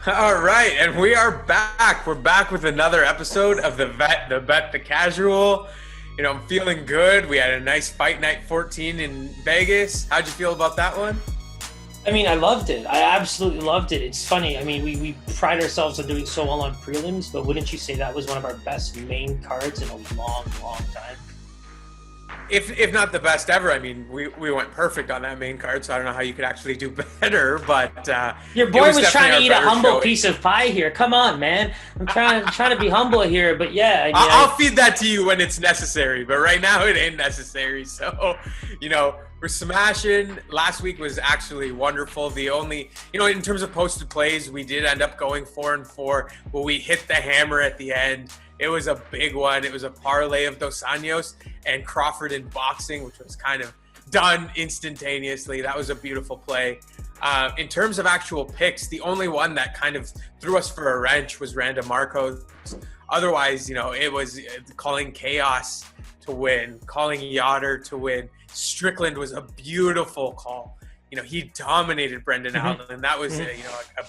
All right, and we are back. We're back with another episode of the Bet, the Casual. I'm feeling good. We had a nice fight night 14 in Vegas. How'd you feel about that one? I mean, I loved it. I absolutely loved it. It's funny. I mean, we pride ourselves on doing so well on prelims, but wouldn't you say that was one of our best main cards in a long, long time? If not the best ever. I mean, we went perfect on that main card, so I don't know how you could actually do better. But your boy was trying to eat a humble piece of pie here. Come on, man. I'm trying to be humble here, but yeah. I mean, I'll feed that to you when it's necessary, but right now it ain't necessary. So, we're smashing. Last week was actually wonderful. The only, in terms of posted plays, we did end up going 4-4, but we hit the hammer at the end. It was a big one. It was a parlay of Dos Anjos and Crawford in boxing, which was kind of done instantaneously. That was a beautiful play. In terms of actual picks, the only one that kind of threw us for a wrench was Randa Marcos. Otherwise, it was calling Chaos to win, calling Yoder to win. Strickland was a beautiful call. He dominated Brendan Allen, and that was a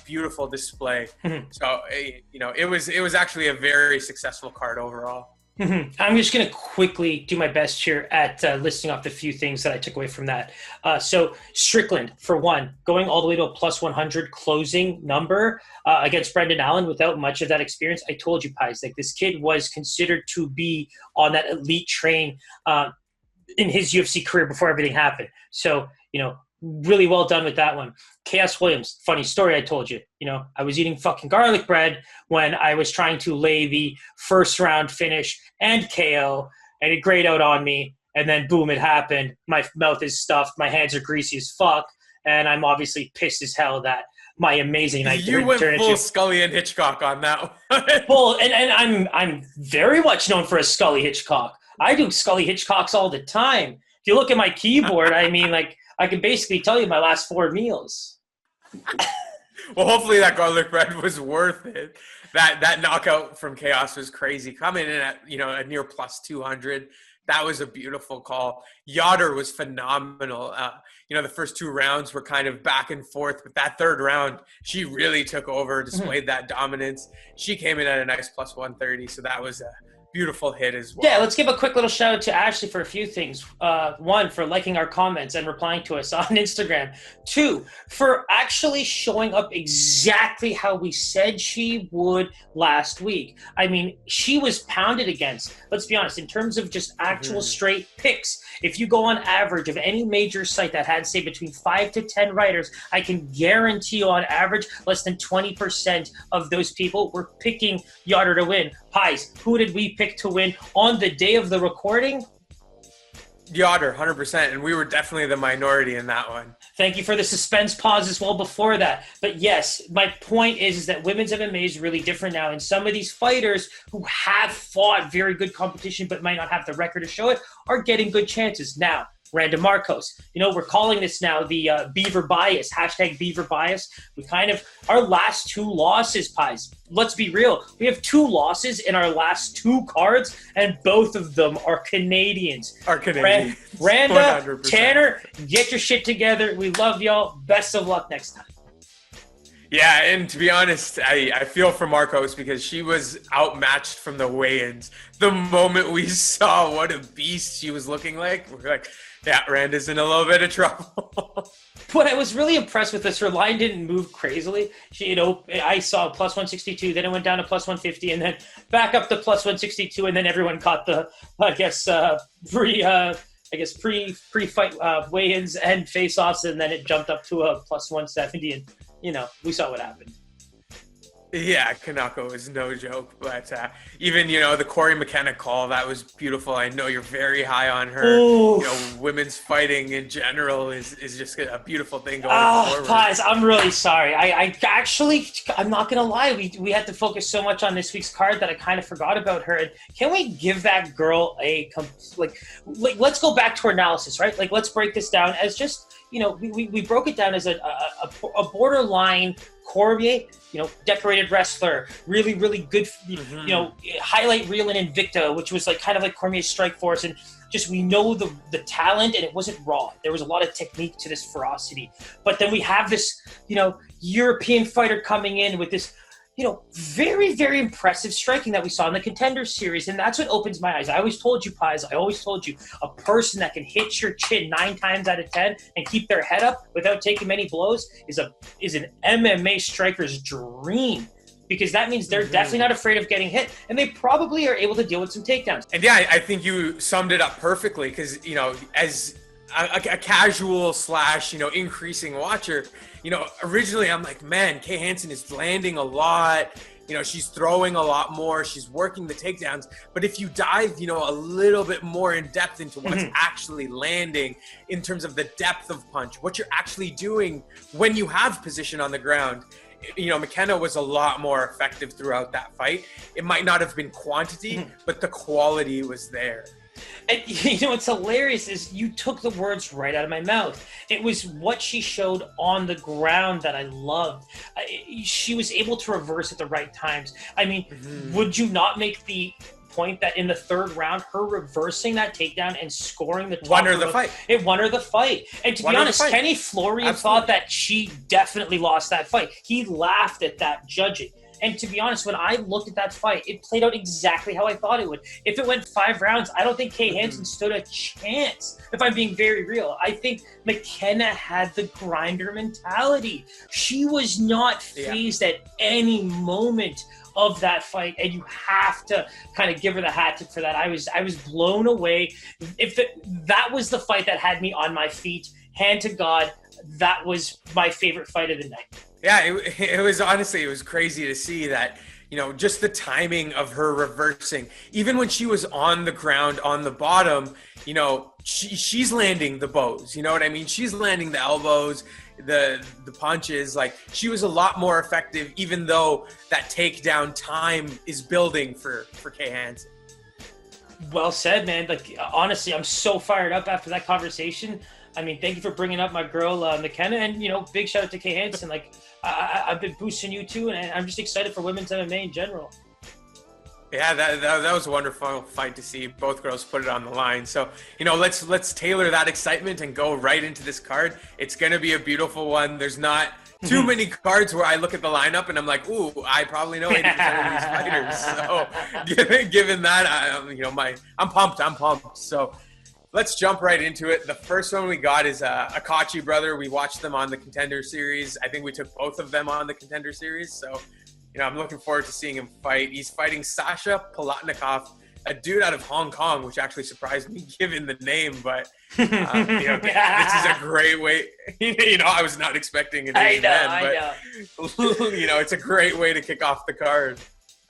beautiful display. So it was actually a very successful card overall. I'm just going to quickly do my best here at listing off the few things that I took away from that. So Strickland, for one, going all the way to a plus 100 closing number against Brendan Allen without much of that experience. I told you, Pies, like this kid was considered to be on that elite train in his UFC career before everything happened. So, really well done with that one. Chaos Williams, funny story I told you. I was eating fucking garlic bread when I was trying to lay the first round finish and KO, and it grayed out on me. And then boom, it happened. My mouth is stuffed. My hands are greasy as fuck. And I'm obviously pissed as hell that my amazing night you went full Scully and Hitchcock on that one. Well, and I'm very much known for a Scully Hitchcock. I do Scully Hitchcocks all the time. If you look at my keyboard, I mean, like, I can basically tell you my last 4 meals. Well, hopefully that garlic bread was worth it. That knockout from Chaos was crazy. Coming in at, a near plus 200. That was a beautiful call. Yoder was phenomenal. The first 2 rounds were kind of back and forth, but that third round, she really took over, displayed that dominance. She came in at a nice plus 130, so that was a beautiful hit as well. Yeah, let's give a quick little shout out to Ashley for a few things. 1, for liking our comments and replying to us on Instagram. 2, for actually showing up exactly how we said she would last week. I mean, she was pounded against. Let's be honest, in terms of just actual straight picks, if you go on average of any major site that had, say, between 5 to 10 writers, I can guarantee you on average, less than 20% of those people were picking Yoder to win. Pies, who did we pick to win on the day of the recording? Yoder, 100%, and we were definitely the minority in that one. Thank you for the suspense pause as well before that. But yes, my point is that women's MMA is really different now, and some of these fighters who have fought very good competition but might not have the record to show it are getting good chances. Now, Randa Marcos. We're calling this now the Beaver Bias, hashtag Beaver Bias. We our last 2 losses, Pies. Let's be real. We have 2 losses in our last 2 cards, and both of them are Canadians. Randa, 100%. Tanner, get your shit together. We love y'all. Best of luck next time. Yeah, and to be honest, I feel for Marcos because she was outmatched from the weigh-ins. The moment we saw what a beast she was looking like, we're like, yeah, Randa's in a little bit of trouble. What I was really impressed with is her line didn't move crazily. She, I saw plus 162, then it went down to plus 150, and then back up to plus 162, and then everyone caught the, pre-fight weigh-ins and face-offs, and then it jumped up to a plus 170, and we saw what happened. Yeah, Kanako is no joke, but even, the Corey McKenna call, that was beautiful. I know you're very high on her. Ooh. Women's fighting in general is just a beautiful thing going forward. Pies, I'm really sorry. I'm not going to lie. We had to focus so much on this week's card that I kind of forgot about her. And can we give that girl let's go back to her analysis, right? Like, let's break this down as just, we broke it down as a borderline Cormier, decorated wrestler, really, really good, highlight reel in Invicta, which was kind of like Cormier's Strike Force. And just, we know the talent, and it wasn't raw. There was a lot of technique to this ferocity. But then we have this, European fighter coming in with this, very, very impressive striking that we saw in the Contender Series. And that's what opens my eyes. I always told you, Pies, a person that can hit your chin 9 times out of 10 and keep their head up without taking many blows is an MMA striker's dream. Because that means they're definitely not afraid of getting hit, and they probably are able to deal with some takedowns. And yeah, I think you summed it up perfectly, because, as a casual / increasing watcher, originally I'm like, man, KaiZaan is landing a lot. She's throwing a lot more. She's working the takedowns. But if you dive, a little bit more in depth into what's actually landing in terms of the depth of punch, what you're actually doing when you have position on the ground, McKenna was a lot more effective throughout that fight. It might not have been quantity, but the quality was there. And what's hilarious is you took the words right out of my mouth. It was what she showed on the ground that I loved. She was able to reverse at the right times. I mean, would you not make the point that in the 3rd round, her reversing that takedown and scoring the top won her the fight. It won her the fight. And to be honest, Kenny Florian thought that she definitely lost that fight. He laughed at that judging. And to be honest, when I looked at that fight, it played out exactly how I thought it would. If it went 5 rounds, I don't think KaiZaan stood a chance, if I'm being very real. I think McKenna had the grinder mentality. She was not fazed at any moment of that fight, and you have to kind of give her the hat tip for that. I was blown away. That was the fight that had me on my feet, hand to God, that was my favorite fight of the night. Yeah, it was honestly, it was crazy to see that, just the timing of her reversing. Even when she was on the ground, on the bottom, she's landing the bows. You know what I mean? She's landing the elbows, the punches. Like, she was a lot more effective, even though that takedown time is building for KaiZaan. Well said, man. Like, honestly, I'm so fired up after that conversation. I mean, thank you for bringing up my girl, McKenna, and, big shout out to KaiZaan. Like, I've been boosting you too, and I'm just excited for women's MMA in general. Yeah, that was a wonderful fight to see. Both girls put it on the line. So, let's tailor that excitement and go right into this card. It's going to be a beautiful one. There's not too many cards where I look at the lineup and I'm like, ooh, I probably know 80% of these fighters. So, given that, I'm pumped. So, let's jump right into it. The first one we got is Akachi brother. We watched them on the Contender Series. I think we took both of them on the Contender Series. So, I'm looking forward to seeing him fight. He's fighting Sasha Palatnikov, a dude out of Hong Kong, which actually surprised me given the name. But, this is a great way. I was not expecting it. I know. It's a great way to kick off the card.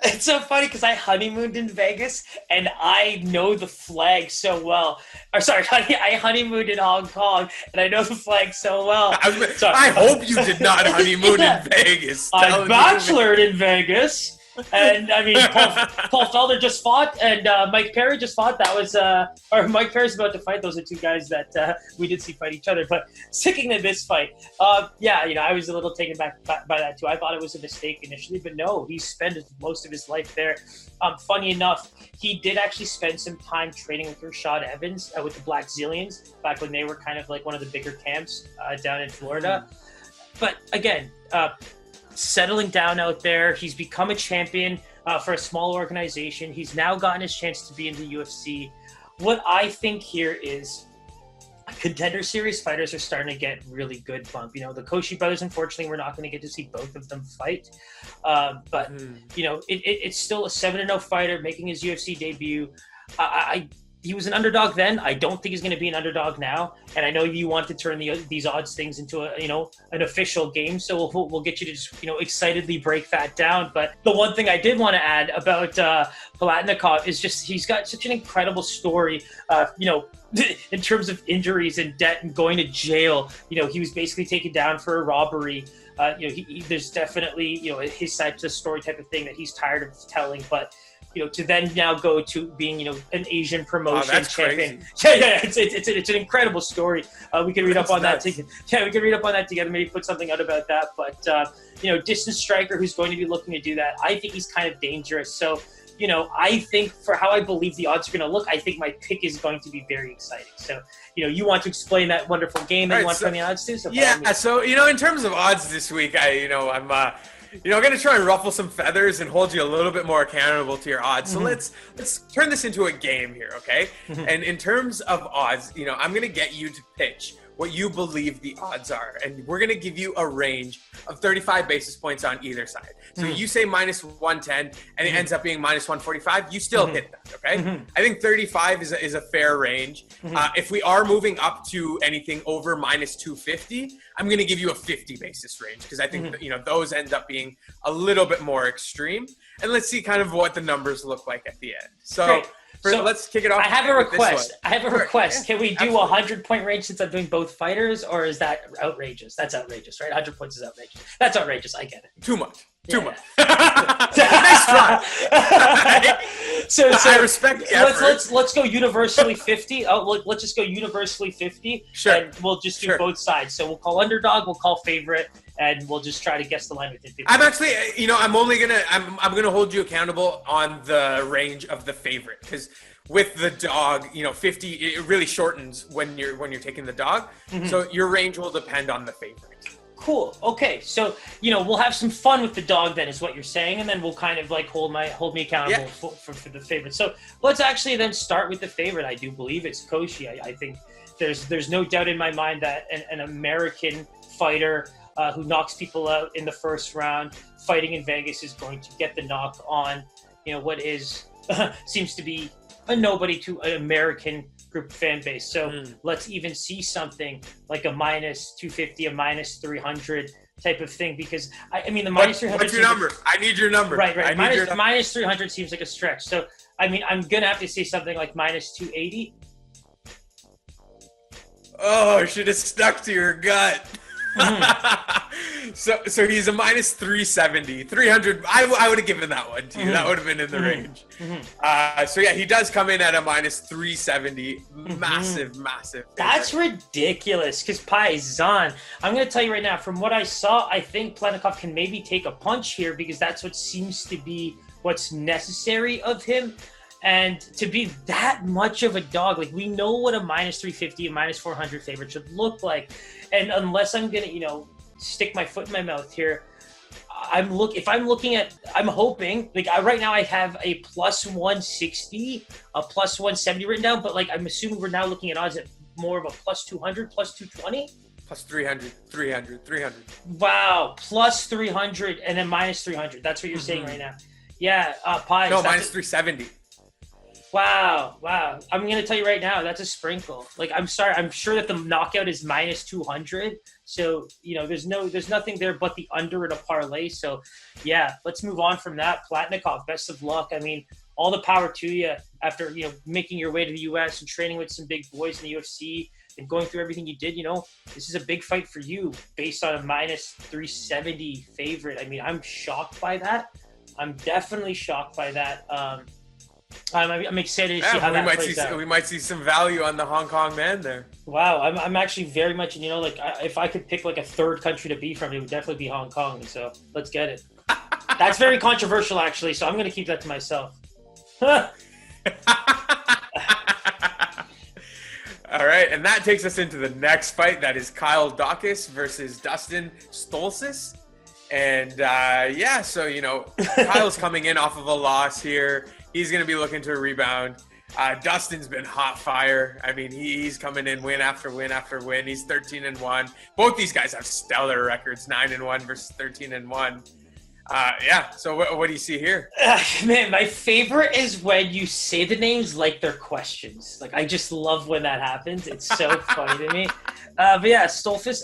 It's so funny because I honeymooned in Vegas and I know the flag so well. I honeymooned in Hong Kong and I know the flag so well. I hope you did not honeymoon in Vegas. I bachelored in Vegas. And I mean, Paul Felder just fought, and Mike Perry just fought. That was, or Mike Perry's about to fight. Those are 2 guys that we did see fight each other. But sticking to this fight, I was a little taken back by that too. I thought it was a mistake initially, but no, he spent most of his life there. Funny enough, he did actually spend some time training with Rashad Evans with the Black Zillions back when they were kind of like one of the bigger camps down in Florida. But again, settling down out there. He's become a champion for a small organization. He's now gotten his chance to be in the UFC. What I think here is Contender Series fighters are starting to get really good bump. The Koshi brothers, unfortunately, we're not going to get to see both of them fight. But it's still a 7-0 fighter making his UFC debut. He was an underdog then. I don't think he's going to be an underdog now. And I know you want to turn these odds things into an official game. So we'll get you to just, excitedly break that down. But the one thing I did want to add about Palatnikov is just he's got such an incredible story. In terms of injuries and debt and going to jail, he was basically taken down for a robbery. There's definitely, his side to the story type of thing that he's tired of telling. But to then now go to being, an Asian promotion champion. Crazy. Yeah, it's an incredible story. We can read up on that together. Yeah, we can read up on that together. Maybe put something out about that. But distance striker who's going to be looking to do that. I think he's kind of dangerous. So I think for how I believe the odds are going to look, I think my pick is going to be very exciting. So, you want to explain that wonderful game that you want to find the odds to? So so, in terms of odds this week, I'm going to try and ruffle some feathers and hold you a little bit more accountable to your odds. So let's turn this into a game here, okay? And in terms of odds, I'm going to get you to pitch what you believe the odds are. And we're going to give you a range of 35 basis points on either side. So you say minus 110 and it ends up being minus 145, you still hit that, okay? I think 35 is a fair range. If we are moving up to anything over minus 250, I'm going to give you a 50 basis range because I think that, those end up being a little bit more extreme. And let's see kind of what the numbers look like at the end. So let's kick it off. I have a request. Yeah, can we do a 100-point range since I'm doing both fighters, or is that outrageous? That's outrageous, right? 100 points is outrageous. That's outrageous. I get it. Too much. Nice try. So I respect the effort. Let's go universally 50. Let's just go universally 50. Sure. And we'll just do both sides. So we'll call underdog, we'll call favorite, and we'll just try to guess the line within 50. I'm actually, I'm gonna hold you accountable on the range of the favorite because with the dog, 50 it really shortens when you're taking the dog. So your range will depend on the favorite. Cool. Okay. So, we'll have some fun with the dog then is what you're saying. And then we'll kind of like hold me accountable for the favorite. So let's actually then start with the favorite. I do believe it's Koshi. I think there's no doubt in my mind that an American fighter who knocks people out in the first round fighting in Vegas is going to get the knock on, what is seems to be a nobody to an American group fan base. So let's even see something like a minus 250, a minus 300 type of thing, because the minus 300. What's your number? I need your number. Right. Minus 300 seems like a stretch. So, I'm going to have to say something like minus 280. Oh, should have stuck to your gut. So he's a minus 370, 300. I would have given that one to you. That would have been in the range. So yeah, he does come in at a minus 370. Massive. That's ridiculous. Because KaiZaan, I'm going to tell you right now, from what I saw, I think Plotnikov can maybe take a punch here because that's what seems to be what's necessary of him. And to be that much of a dog, like we know what a minus 350, a minus 400 favorite should look like. And unless I'm going to, stick my foot in my mouth here, I'm hoping, like right now I have a plus 160, a plus 170 written down, but like I'm assuming we're now looking at odds at more of a plus 200, plus 220? Plus 300. Wow, plus 300 and then minus 300. That's what you're saying right now. Yeah, Pies. No, minus 370. Wow. I'm going to tell you right now, that's a sprinkle. Like, I'm sorry. I'm sure that the knockout is minus 200. So, there's nothing there but the under in a parlay. So, yeah, let's move on from that. Plotnikov, best of luck. All the power to you after, making your way to the U.S. and training with some big boys in the UFC and going through everything you did. This is a big fight for you based on a minus 370 favorite. I'm shocked by that. I'm definitely shocked by that. I'm excited to see how that plays out. We might see some value on the Hong Kong man there. Wow, I'm actually very much, if I could pick like a third country to be from, it would definitely be Hong Kong. So let's get it. That's very controversial, actually. So I'm going to keep that to myself. All right, and that takes us into the next fight. That is Kyle Daukaus versus Dustin Stoltzfus. And Kyle's coming in off of a loss here. He's going to be looking to rebound. Dustin's been hot fire. He's coming in win after win after win. He's 13-1. Both these guys have stellar records, 9-1 versus 13-1. So what do you see here? Man, my favorite is when you say the names like they're questions. Like, I just love when that happens. It's so funny to me. But yeah, Stoltzfus.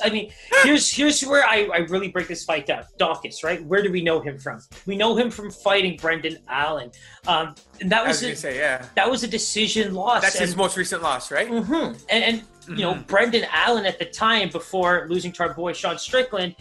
Here's where I really break this fight down. Daukaus, right? Where do we know him from? We know him from fighting Brendan Allen. And that was that was a decision loss. That's his most recent loss, right? And Brendan Allen at the time, before losing to our boy Sean Strickland,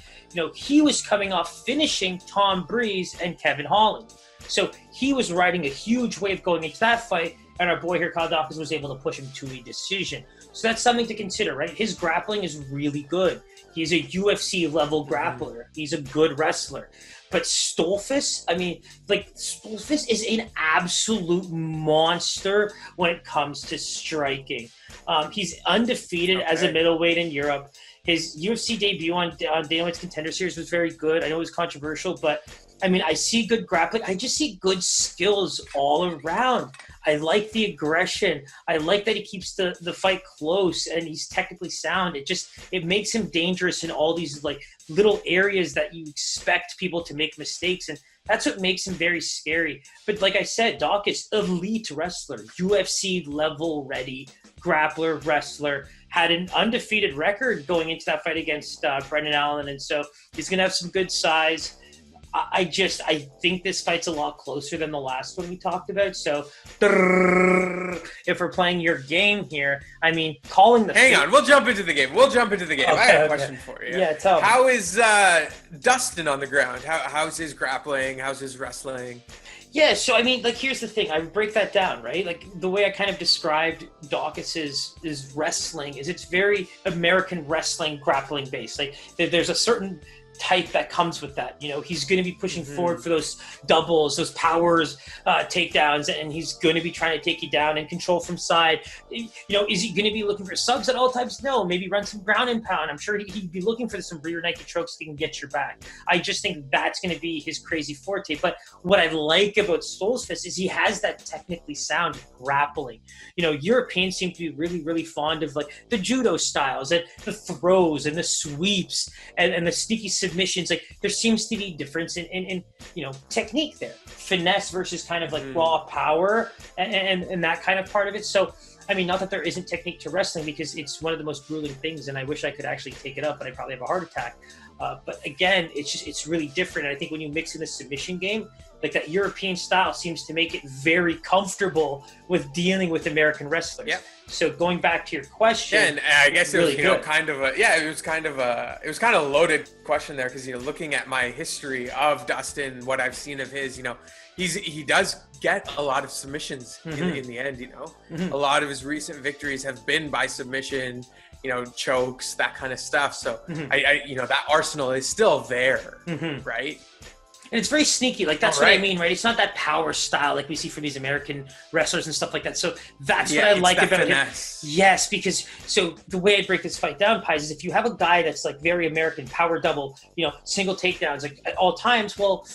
he was coming off finishing Tom Breeze and Kevin Holland. So he was riding a huge wave going into that fight, and our boy here, Kyle Daukaus, was able to push him to a decision. So that's something to consider, right? His grappling is really good. He's a UFC level grappler. He's a good wrestler. But Stolfus, I mean, like, Stolfus is an absolute monster when it comes to striking. He's undefeated as a middleweight in Europe. His UFC debut on Dana White's Contender Series was very good. I know it was controversial, but I mean, I see good grappling. I just see good skills all around. I like the aggression. I like that he keeps the fight close and he's technically sound. It makes him dangerous in all these like little areas that you expect people to make mistakes. And that's what makes him very scary. But like I said, Doc is elite wrestler, UFC level ready, grappler, wrestler, had an undefeated record going into that fight against Brendan Allen. And so he's going to have some good size. I think this fight's a lot closer than the last one we talked about. So if we're playing your game here, I mean, calling the... Hang on, we'll jump into the game. Okay, I have a question for you. Yeah, tell me. How is Dustin on the ground? How's his grappling? How's his wrestling? Yeah, so I mean, like, here's the thing. I break that down, right? Like, the way I kind of described Daukaus's wrestling is it's very American wrestling grappling based. Like, there's a certain type that comes with that. You know, he's going to be pushing forward for those doubles, those powers, takedowns, and he's going to be trying to take you down and control from side. You know, is he going to be looking for subs at all times? No, maybe run some ground and pound. I'm sure he'd be looking for some rear naked chokes that can get your back. I just think that's going to be his crazy forte. But what I like about Stolfus is he has that technically sound grappling. You know, Europeans seem to be really, really fond of like the judo styles and the throws and the sweeps and the sneaky submissions. Like, there seems to be difference in you know, technique there, finesse versus kind of like raw power and that kind of part of it. So I mean, not that there isn't technique to wrestling, because it's one of the most grueling things, and I wish I could actually take it up, but I probably have a heart attack. But again, it's really different. And I think when you mix in the submission game, like, that European style seems to make it very comfortable with dealing with American wrestlers. Yep. So going back to your question, yeah, and I guess it was, really you know, good. it was kind of a loaded question there, because, you know, looking at my history of Dustin, what I've seen of his, you know, he does get a lot of submissions in the end. You know, a lot of his recent victories have been by submission, you know, chokes, that kind of stuff. So I you know, that arsenal is still there, right? And it's very sneaky. Like, that's what I mean, right? It's not that power style like we see from these American wrestlers and stuff like that. So that's what I like about finesse. him. Yes, because so the way I break this fight down, Pies, is if you have a guy that's like very American, power double, you know, single takedowns, like at all times, well,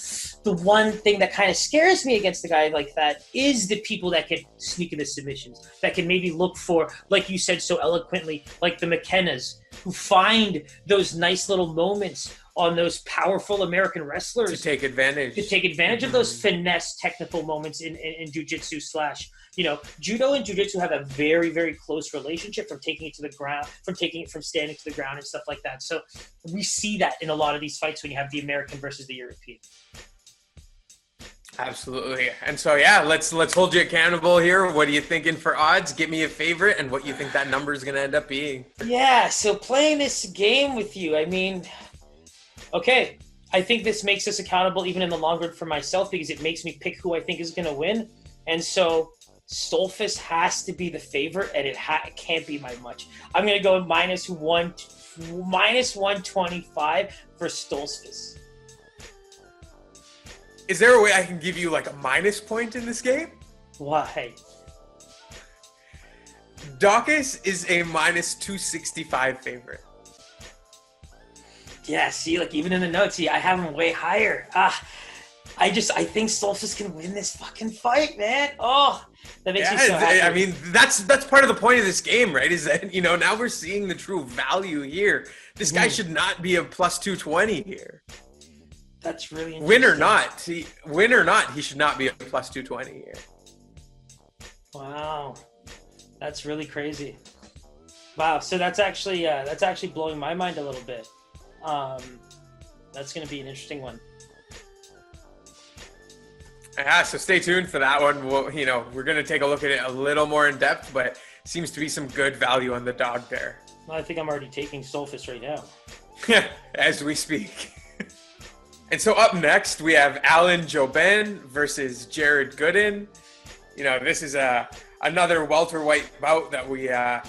the one thing that kind of scares me against a guy like that is the people that can sneak into submissions, that can maybe look for, like you said so eloquently, like the McKennas, who find those nice little moments on those powerful American wrestlers to take advantage of those finesse technical moments in jiu-jitsu / you know, judo and jiu-jitsu have a very, very close relationship, from taking it to the ground, from standing to the ground and stuff like that. So we see that in a lot of these fights when you have the American versus the European. Absolutely. And so, yeah, let's hold you accountable here. What are you thinking for odds? Give me a favorite and what you think that number is going to end up being. Yeah, so playing this game with you, I mean, okay, I think this makes us accountable even in the long run for myself, because it makes me pick who I think is going to win. And so Stolfus has to be the favorite, and it can't be by much. I'm going to go minus 125 for Stolfus. Is there a way I can give you like a minus point in this game? Why? Daukaus is a minus 265 favorite. Yeah, see, like, even in the notes, I have him way higher. I think Stolfus can win this fucking fight, man. Oh, that makes me so happy. I mean, that's part of the point of this game, right? Is that, you know, now we're seeing the true value here. This guy should not be a plus 220 here. That's really interesting. Win or not, he should not be a plus 220 here. Wow, that's really crazy. Wow, so that's actually blowing my mind a little bit. That's going to be an interesting one. Yeah, so stay tuned for that one. You know, we're going to take a look at it a little more in depth, but seems to be some good value on the dog there. Well, I think I'm already taking Stolfus right now. As we speak. And so up next, we have Alan Jobin versus Jared Gooden. You know, this is another welterweight bout that we have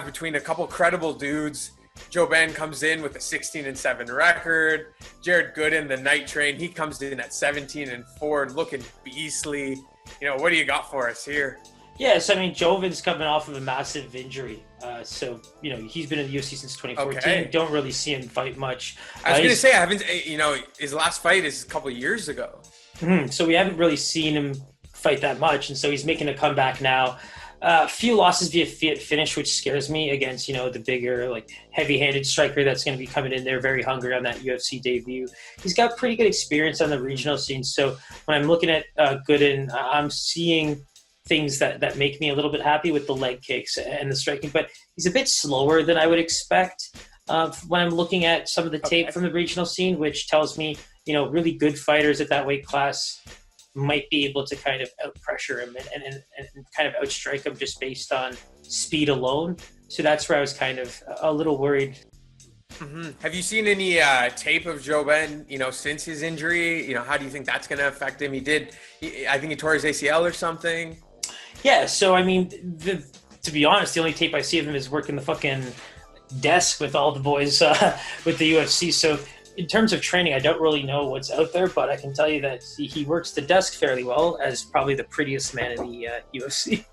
between a couple credible dudes. Joe Ben comes in with a 16-7 record. Jared Gooden, the night train, he comes in at 17-4, looking beastly. What do you got for us here? Yes, I mean, Jovin's coming off of a massive injury. So, he's been in the UFC since 2014. Okay. Don't really see him fight much. I was going to say, I haven't, his last fight is a couple of years ago. So we haven't really seen him fight that much. And so he's making a comeback now. A few losses via finish, which scares me against, the bigger, like, heavy-handed striker that's going to be coming in there very hungry on that UFC debut. He's got pretty good experience on the regional scene. So when I'm looking at Gooden, I'm seeing things that make me a little bit happy with the leg kicks and the striking, but he's a bit slower than I would expect when I'm looking at some of the tape from the regional scene, which tells me, really good fighters at that weight class might be able to kind of out-pressure him and kind of outstrike him just based on speed alone. So that's where I was kind of a little worried. Mm-hmm. Have you seen any tape of Joe Ben, since his injury? How do you think that's going to affect him? I think he tore his ACL or something. Yeah, so I mean, to be honest, the only tape I see of him is working the fucking desk with all the boys with the UFC. So in terms of training, I don't really know what's out there, but I can tell you that he works the desk fairly well, as probably the prettiest man in the UFC.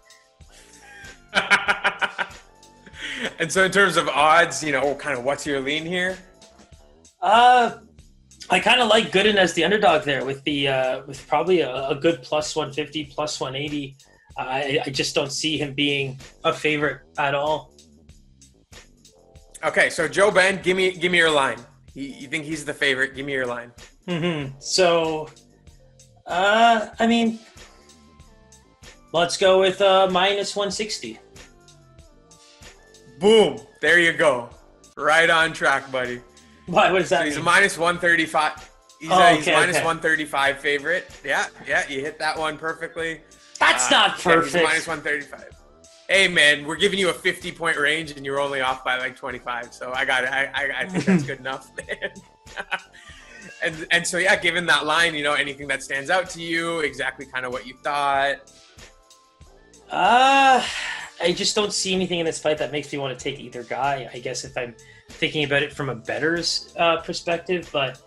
And so in terms of odds, kind of what's your lean here? I kind of like Gooden as the underdog there with with probably a good plus 150, plus 180. I just don't see him being a favorite at all. Okay, so Joe Ben, give me your line. You think he's the favorite? Give me your line. Mm-hmm. So, I mean, let's go with minus 160. Boom! There you go. Right on track, buddy. What does that mean? He's a minus 135. He's minus 135 favorite. Yeah, you hit that one perfectly. That's not perfect. Yeah, he's minus 135. Hey, man, we're giving you a 50-point range, and you're only off by like 25. So I got it. I think that's good enough, man. and so, yeah, given that line, anything that stands out to you, exactly kind of what you thought? I just don't see anything in this fight that makes me want to take either guy, I guess, if I'm thinking about it from a bettor's perspective. But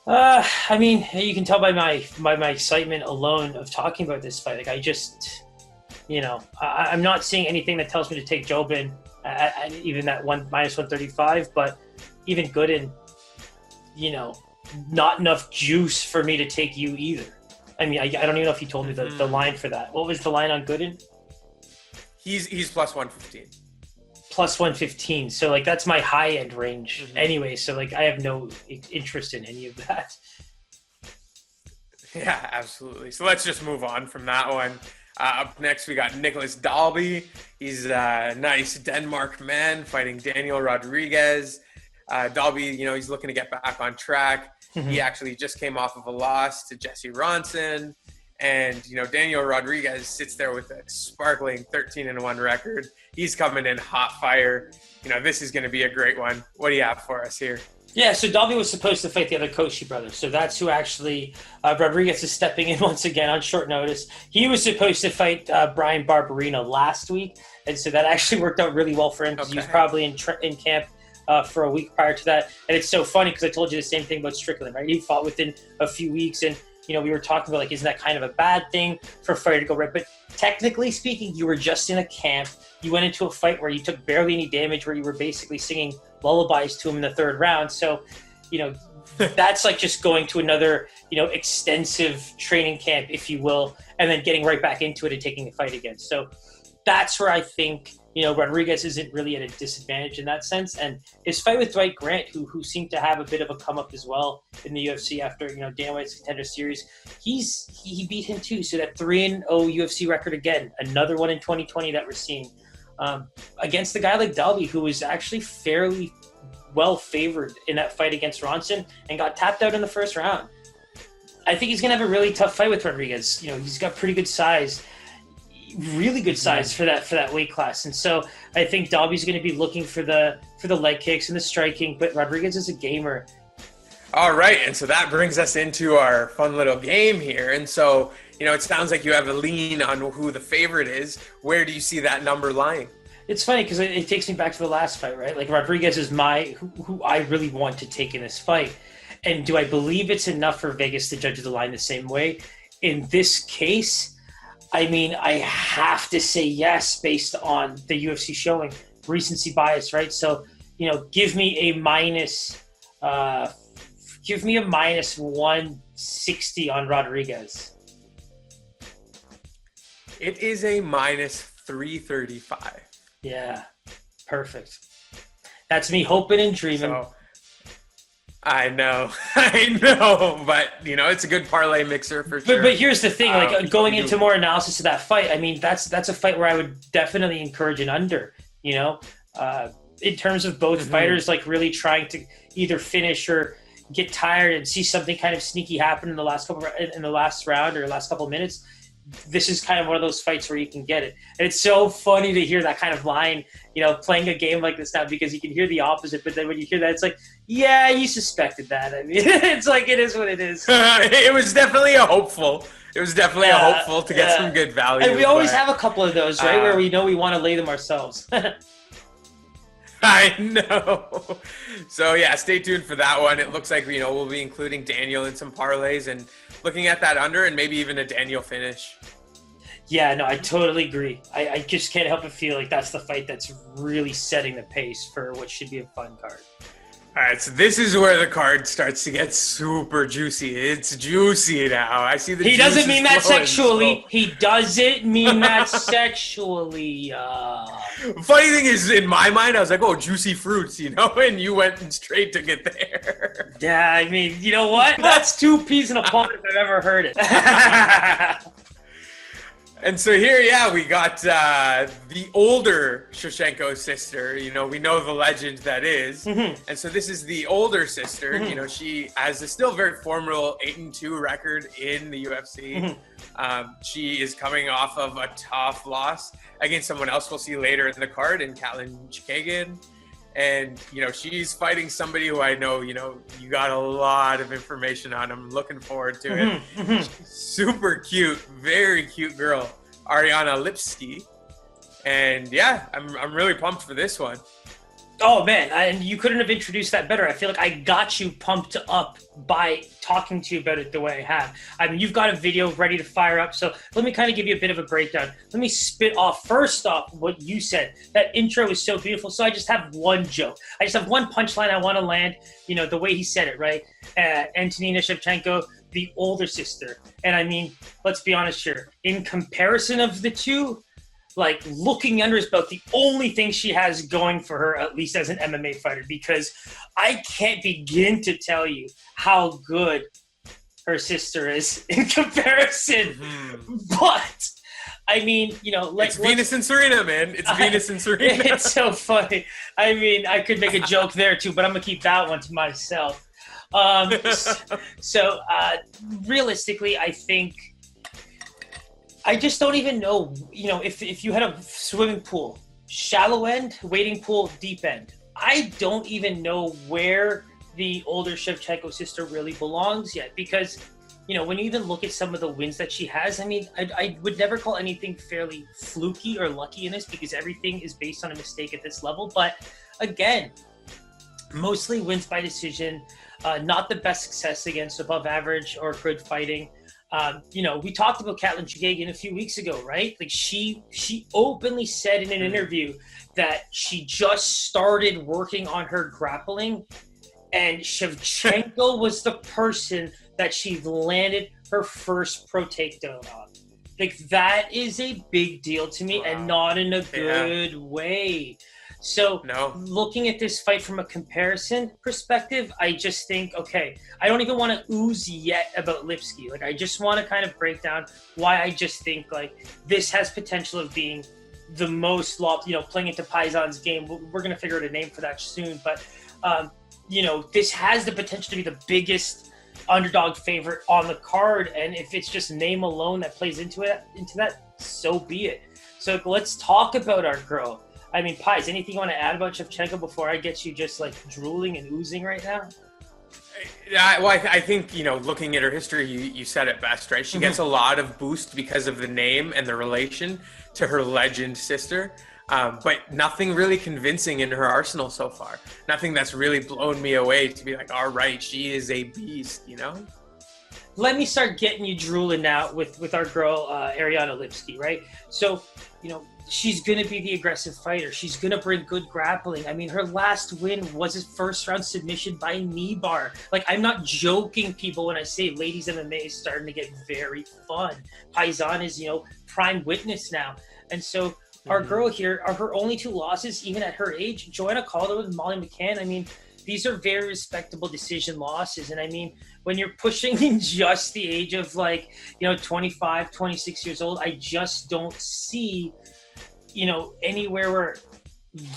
I mean, you can tell by my excitement alone of talking about this fight. Like, I just, I'm not seeing anything that tells me to take Jobin at even that minus 135. But even Gooden, not enough juice for me to take you either. I mean, I don't even know if he told me the line for that. What was the line on Gooden? He's plus 115. Plus 115. So, like, that's my high-end range anyway. So, like, I have no interest in any of that. Yeah, absolutely. So let's just move on from that one. Up next, we got Nicholas Dalby. He's a nice Denmark man fighting Daniel Rodriguez. Dalby, he's looking to get back on track. He actually just came off of a loss to Jesse Ronson. And, Daniel Rodriguez sits there with a sparkling 13-1 record. He's coming in hot fire. This is going to be a great one. What do you have for us here? Yeah, so Dalby was supposed to fight the other Koshi brother. So that's who actually Rodriguez is stepping in once again on short notice. He was supposed to fight Brian Barberina last week. And so that actually worked out really well for him because he was probably in camp for a week prior to that. And it's so funny because I told you the same thing about Strickland, right? He fought within a few weeks and we were talking about, like, isn't that kind of a bad thing for a fighter to go right? But technically speaking, you were just in a camp. You went into a fight where you took barely any damage, where you were basically singing lullabies to him in the third round. So, that's like just going to another, extensive training camp, if you will, and then getting right back into it and taking the fight again. So that's where I think, Rodriguez isn't really at a disadvantage in that sense. And his fight with Dwight Grant, who seemed to have a bit of a come up as well in the UFC after, Dana White's Contender Series, he beat him too. So that 3-0 UFC record again, another one in 2020 that we're seeing against a guy like Dalby, who was actually fairly well favored in that fight against Ronson and got tapped out in the first round. I think he's going to have a really tough fight with Rodriguez. He's got pretty good size. Really good size for that weight class, and so I think Dalby's going to be looking for the leg kicks and the striking, but Rodriguez is a gamer. All right, and so that brings us into our fun little game here. And so it sounds like you have a lean on who the favorite is. Where do you see that number lying? It's funny because it takes me back to the last fight, right? Like Rodriguez is who I really want to take in this fight. And do I believe it's enough for Vegas to judge the line the same way? In this case, I mean, I have to say yes based on the UFC showing recency bias, right? So, give me a minus 160 on Rodriguez. It is a minus 335. Yeah, perfect. That's me hoping and dreaming. So, I know, but it's a good parlay mixer for sure. But here's the thing, like going into more analysis of that fight, I mean, that's a fight where I would definitely encourage an under, in terms of both fighters, like really trying to either finish or get tired and see something kind of sneaky happen in the last round or last couple of minutes. This is kind of one of those fights where you can get it. And it's so funny to hear that kind of line, playing a game like this now, because you can hear the opposite. But then when you hear that, it's like, yeah, you suspected that. I mean, it's like, it is what it is. It was definitely a hopeful. It was definitely a hopeful to get some good value. And we always have a couple of those, right, where we know we want to lay them ourselves. I know. So, yeah, stay tuned for that one. It looks like, we'll be including Daniel in some parlays and looking at that under and maybe even a Daniel finish. Yeah, no, I totally agree. I just can't help but feel like that's the fight that's really setting the pace for what should be a fun card. All right, so this is where the card starts to get super juicy. It's juicy now. I see the. He doesn't mean that flowing, sexually. so. He doesn't mean that sexually. Funny thing is, in my mind, I was like, "Oh, juicy fruits," and you went straight to get there. Yeah, I mean, you know what? That's two peas in a pod if I've ever heard it. And so here, we got the older Shevchenko sister. We know the legend that is. Mm-hmm. And so this is the older sister. Mm-hmm. She has a still very formidable 8-2 record in the UFC. Mm-hmm. She is coming off of a tough loss against someone else we'll see later in the card, in Shevchenko. And, she's fighting somebody who I know, you got a lot of information on. I'm looking forward to it. Mm-hmm. Super cute, very cute girl, Ariana Lipski. And, I'm really pumped for this one. Oh, man, and you couldn't have introduced that better. I feel like I got you pumped up by talking to you about it the way I have. I mean, you've got a video ready to fire up, so let me kind of give you a bit of a breakdown. Let me spit off, first off, what you said. That intro is so beautiful, so I just have one joke. I just have one punchline I want to land, the way he said it, right? Antonina Shevchenko, the older sister. And I mean, let's be honest here. In comparison of the two, like looking under his belt, the only thing she has going for her, at least as an MMA fighter, because I can't begin to tell you how good her sister is in comparison. Mm-hmm. But I mean, it's Venus and Serena, man. It's Venus and Serena. It's so funny. I mean, I could make a joke there too, but I'm gonna keep that one to myself. So realistically, I think. I just don't even know, if you had a swimming pool, shallow end, wading pool, deep end. I don't even know where the older Shevchenko sister really belongs yet, because, when you even look at some of the wins that she has, I mean, I would never call anything fairly fluky or lucky in this, because everything is based on a mistake at this level. But again, mostly wins by decision, not the best success against above average or good fighting. We talked about Katlyn Chookagian a few weeks ago, right? Like she openly said in an interview that she just started working on her grappling, and Shevchenko was the person that she landed her first pro takedown on. Like that is a big deal to me, and not in a good way. So looking at this fight from a comparison perspective, I just think, okay, I don't even want to ooze yet about Lipski. Like, I just want to kind of break down why I just think, like, this has potential of being the most, playing into KaiZaan's game. We're going to figure out a name for that soon. But, this has the potential to be the biggest underdog favorite on the card. And if it's just name alone that plays into that, so be it. So let's talk about our girl. I mean, Pies, anything you want to add about Shevchenko before I get you just like drooling and oozing right now? Well, I think, looking at her history, you said it best, right? She gets a lot of boost because of the name and the relation to her legend sister. But nothing really convincing in her arsenal so far. Nothing that's really blown me away to be like, all right, she is a beast, you know? Let me start getting you drooling now with our girl, Ariana Lipski, right? So, you know, she's going to be the aggressive fighter. She's going to bring good grappling. I mean, her last win was a first-round submission by knee bar. Like, I'm not joking, people, when I say ladies MMA is starting to get very fun. KaiZaan is, you know, prime witness now. And so our girl here, are her only 2 losses, even at her age, Joanna Calderwood and Molly McCann. I mean, these are very respectable decision losses. And I mean, when you're pushing in just the age of, like, you know, 25, 26 years old, I just don't see, you know, anywhere where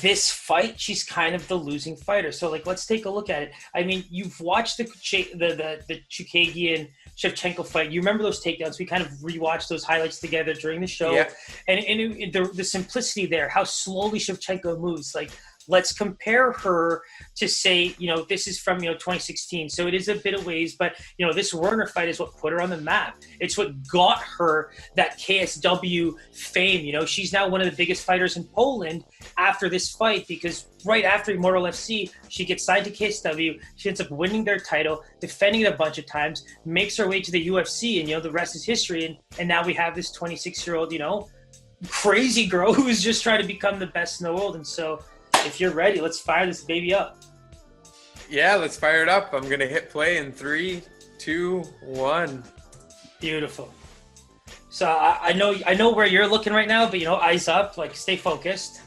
this fight, she's kind of the losing fighter. So, like, let's take a look at it. I mean, you've watched the Chookagian Shevchenko fight. You remember those takedowns? We kind of rewatched those highlights together during the show. Yeah. And the simplicity there, how slowly Shevchenko moves. Like, let's compare her to, say, you know, this is from, you know, 2016. So it is a bit of ways, but, you know, this Werner fight is what put her on the map. It's what got her that KSW fame. You know, she's now one of the biggest fighters in Poland after this fight, because right after Immortal FC, she gets signed to KSW. She ends up winning their title, defending it a bunch of times, makes her way to the UFC, and, you know, the rest is history. And now we have this 26-year-old, you know, crazy girl who's just trying to become the best in the world. And so, if you're ready, let's fire this baby up. Yeah, let's fire it up. I'm going to hit play in 3, 2, 1. Beautiful. So I know where you're looking right now, but, you know, eyes up, like, stay focused.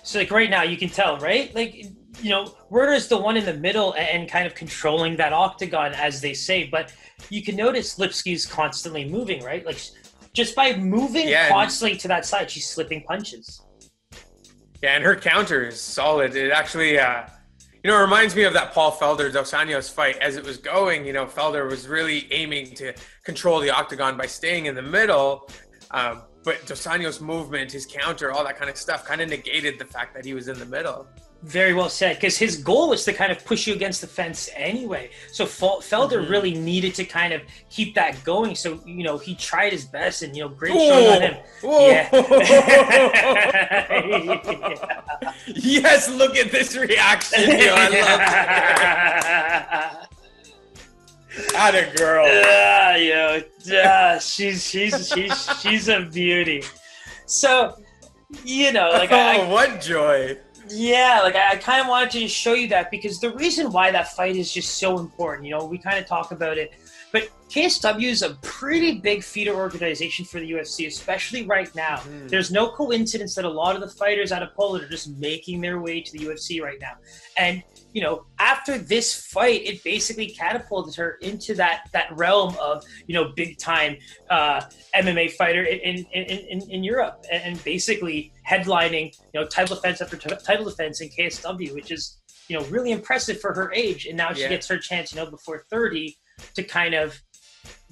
So, like, right now, you can tell, right? Like, you know, Werner's the one in the middle and kind of controlling that octagon, as they say. But you can notice Lipski's constantly moving, right? Like, just by moving constantly to that side, she's slipping punches. Yeah, and her counter is solid. It actually, you know, it reminds me of that Paul Felder-Dos Anjos fight. As it was going, you know, Felder was really aiming to control the octagon by staying in the middle. But Dos Anjos' movement, his counter, all that kind of stuff kind of negated the fact that he was in the middle. Very well said, because his goal was to kind of push you against the fence anyway. So Felder really needed to kind of keep that going. So, you know, he tried his best, and, you know, great showing on him. Yeah. Yeah. Yes, look at this reaction. Yo, I love it. Atta girl. She's a beauty. So, you know, like, what joy. Yeah, like, I kind of wanted to show you that, because the reason why that fight is just so important, you know, we kind of talk about it, but KSW is a pretty big feeder organization for the UFC, especially right now. There's no coincidence that a lot of the fighters out of Poland are just making their way to the UFC right now. And, you know, after this fight, it basically catapulted her into that realm of, you know, big time MMA fighter in Europe, and basically headlining, you know, title defense after title defense in KSW, which is, you know, really impressive for her age. And now she gets her chance, you know, before 30 to kind of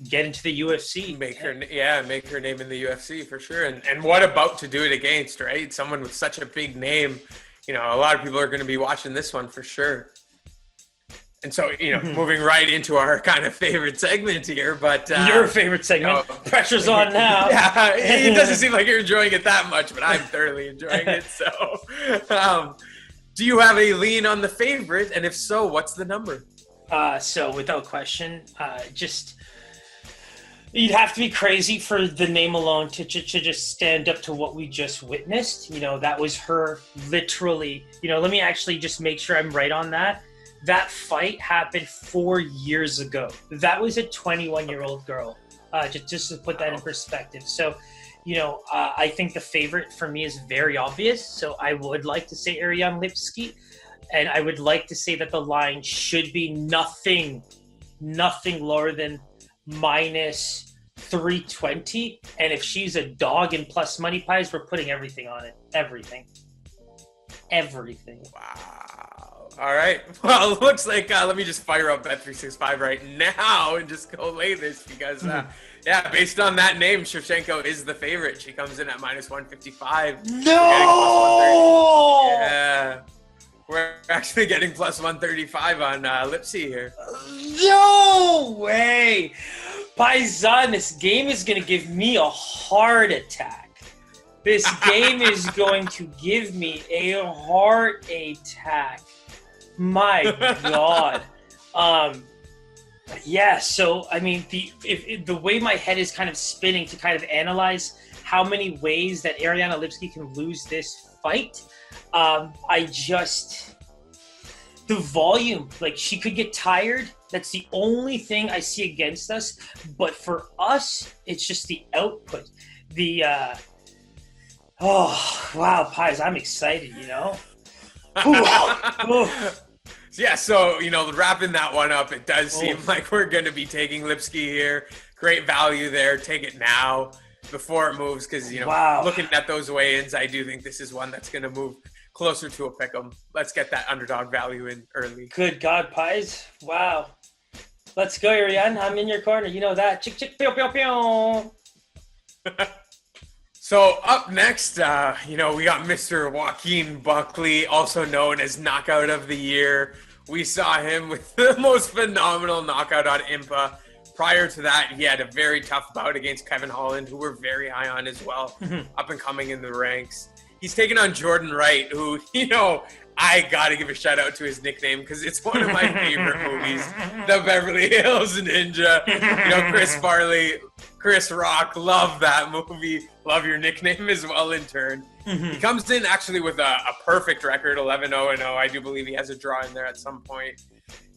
get into the UFC. Make her name in the UFC for sure. And what about to do it against, right? Someone with such a big name. You know, a lot of people are going to be watching this one for sure. And so, you know, moving right into our kind of favorite segment here, but... your favorite segment. You know, pressure's on now. Yeah, it doesn't seem like you're enjoying it that much, but I'm thoroughly enjoying it. So, do you have a lean on the favorite? And if so, what's the number? So, without question, just... You'd have to be crazy for the name alone to just stand up to what we just witnessed. You know, that was her literally, you know, let me actually just make sure I'm right on that. That fight happened 4 years ago. That was a 21-year-old girl, just to put that in perspective. So, you know, I think the favorite for me is very obvious. So I would like to say Ariane Lipski, and I would like to say that the line should be nothing lower than minus 320. And if she's a dog in plus money pies, we're putting everything on it. Everything. Wow. All right. Well, it looks like let me just fire up Bet365 right now and just go lay this, because yeah, based on that name, Shevchenko is the favorite. She comes in at minus 155. No! Yeah. We're actually getting plus 135 on Lipsy here. No way! KaiZaan, this game is going to give me a heart attack. This game is going to give me a heart attack. My God. Yeah, so, I mean, the way my head is kind of spinning to kind of analyze how many ways that Ariane Lipski can lose this fight, the volume, like, she could get tired. That's the only thing I see against us. But for us, it's just the output. Oh, wow, Pies, I'm excited, you know? Yeah, so, wrapping that one up, it does seem like we're going to be taking Lipski here. Great value there. Take it now before it moves because, looking at those weigh-ins, I do think this is one that's going to move closer to a pick'em. Let's get that underdog value in early. Good God, Pies. Wow. Let's go, Ariane. I'm in your corner. You know that. Chick, chick, pew, pew, pew. So up next, we got Mr. Joaquin Buckley, also known as Knockout of the Year. We saw him with the most phenomenal knockout on Impa. Prior to that, he had a very tough bout against Kevin Holland, who we're very high on as well, up and coming in the ranks. He's taking on Jordan Wright, who, I got to give a shout out to his nickname because it's one of my favorite movies, The Beverly Hills Ninja. Chris Farley, Chris Rock, love that movie. Love your nickname as well in turn. He comes in actually with a perfect record, 11-0-0. I do believe he has a draw in there at some point.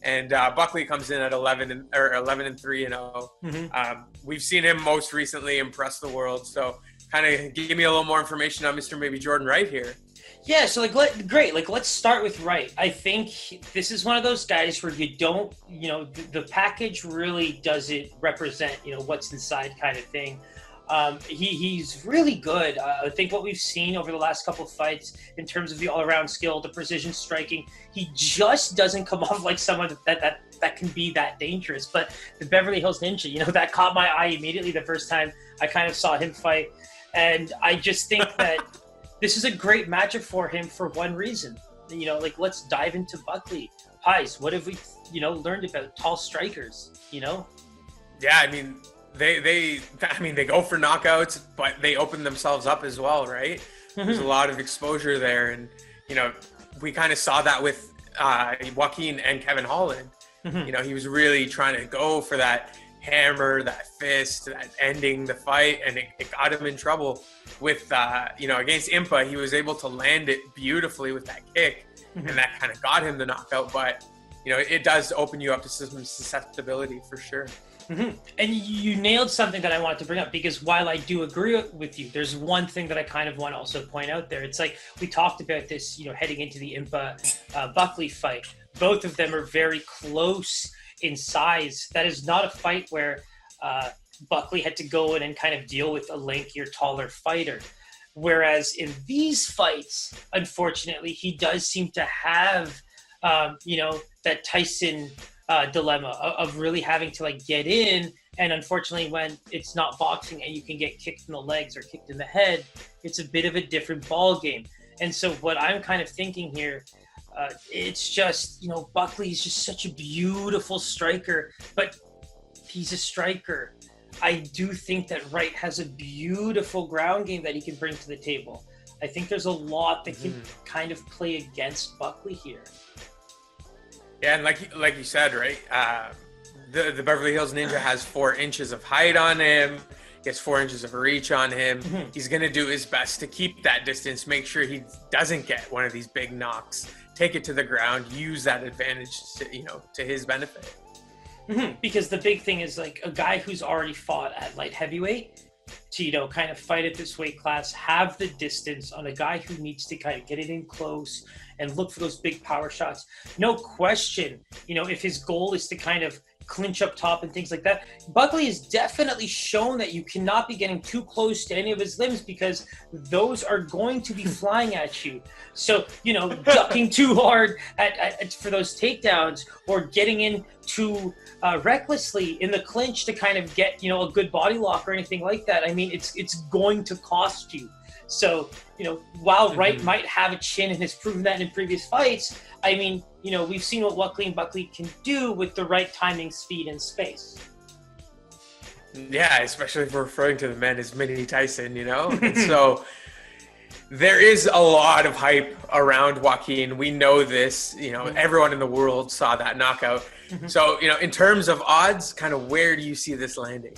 And Buckley comes in at 11-3-0. We've seen him most recently impress the world. So kind of give me a little more information on Mr. Maybe Jordan Wright here. Yeah, so let's start with Wright. I think this is one of those guys where you don't, the package really doesn't represent, what's inside kind of thing. He's really good. I think what we've seen over the last couple of fights in terms of the all-around skill, the precision striking, he just doesn't come off like someone that can be that dangerous. But the Beverly Hills Ninja, that caught my eye immediately the first time I kind of saw him fight. And I just think that this is a great matchup for him for one reason. Let's dive into Buckley. Pies, what have we, learned about tall strikers, Yeah, I mean, they go for knockouts, but they open themselves up as well, right? There's a lot of exposure there. And, we kind of saw that with Joaquin and Kevin Holland. He was really trying to go for that hammer, that fist, that ending the fight, and it got him in trouble with against Impa. He was able to land it beautifully with that kick, and that kind of got him the knockout. But it does open you up to some susceptibility for sure. And you nailed something that I wanted to bring up, because while I do agree with you, there's one thing that I kind of want to also point out there. It's like we talked about this, heading into the Impa Buckley fight. Both of them are very close in size. That is not a fight where Buckley had to go in and kind of deal with a lankier, taller fighter. Whereas in these fights, unfortunately, he does seem to have, that Tyson dilemma of really having to get in. And unfortunately, when it's not boxing and you can get kicked in the legs or kicked in the head, it's a bit of a different ball game. And so what I'm kind of thinking here, it's just, Buckley's just such a beautiful striker, but he's a striker. I do think that Wright has a beautiful ground game that he can bring to the table. I think there's a lot that can kind of play against Buckley here. Yeah, and like you said, right? The Beverly Hills Ninja has 4 inches of height on him. He has 4 inches of reach on him. He's going to do his best to keep that distance, make sure he doesn't get one of these big knocks, take it to the ground, use that advantage to his benefit. Because the big thing is, a guy who's already fought at light heavyweight to, kind of fight at this weight class, have the distance on a guy who needs to kind of get it in close and look for those big power shots. No question, if his goal is to kind of clinch up top and things like that, Buckley has definitely shown that you cannot be getting too close to any of his limbs, because those are going to be flying at you. So, ducking too hard for those takedowns, or getting in too recklessly in the clinch to kind of get, a good body lock or anything like that. I mean, it's going to cost you. So, while Wright might have a chin and has proven that in previous fights, I mean, we've seen what Buckley can do with the right timing, speed, and space. Yeah, especially if we're referring to the men as Mini Tyson, you know? And so there is a lot of hype around Joaquin. We know this, you know, everyone in the world saw that knockout. So, you know, in terms of odds, kind of where do you see this landing?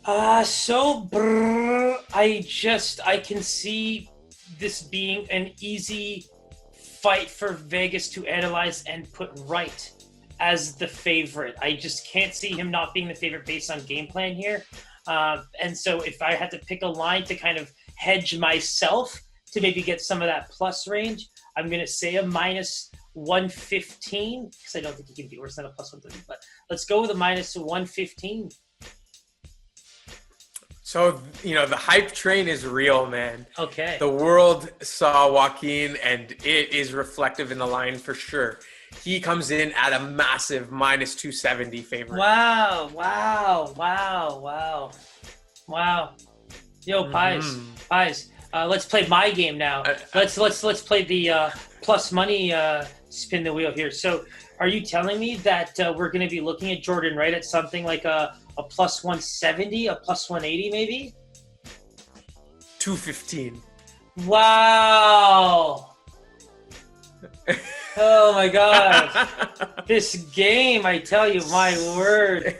I can see this being an easy fight for Vegas to analyze and put right as the favorite. I just can't see him not being the favorite based on game plan here. And so if I had to pick a line to kind of hedge myself to maybe get some of that plus range, I'm going to say a minus 115 because I don't think he can be worse than a plus 130. But let's go with a minus 115. So, you know, the hype train is real, man. Okay. The world saw Joaquin, and it is reflective in the line for sure. He comes in at a massive minus 270 favorite. Wow. Yo, Pies. Let's play my game now. Let's play the plus money spin the wheel here. So, are you telling me that we're going to be looking at Jordan Wright at something like a plus 170, a plus 180 maybe? 215. Wow. Oh my God. This game, I tell you, my word.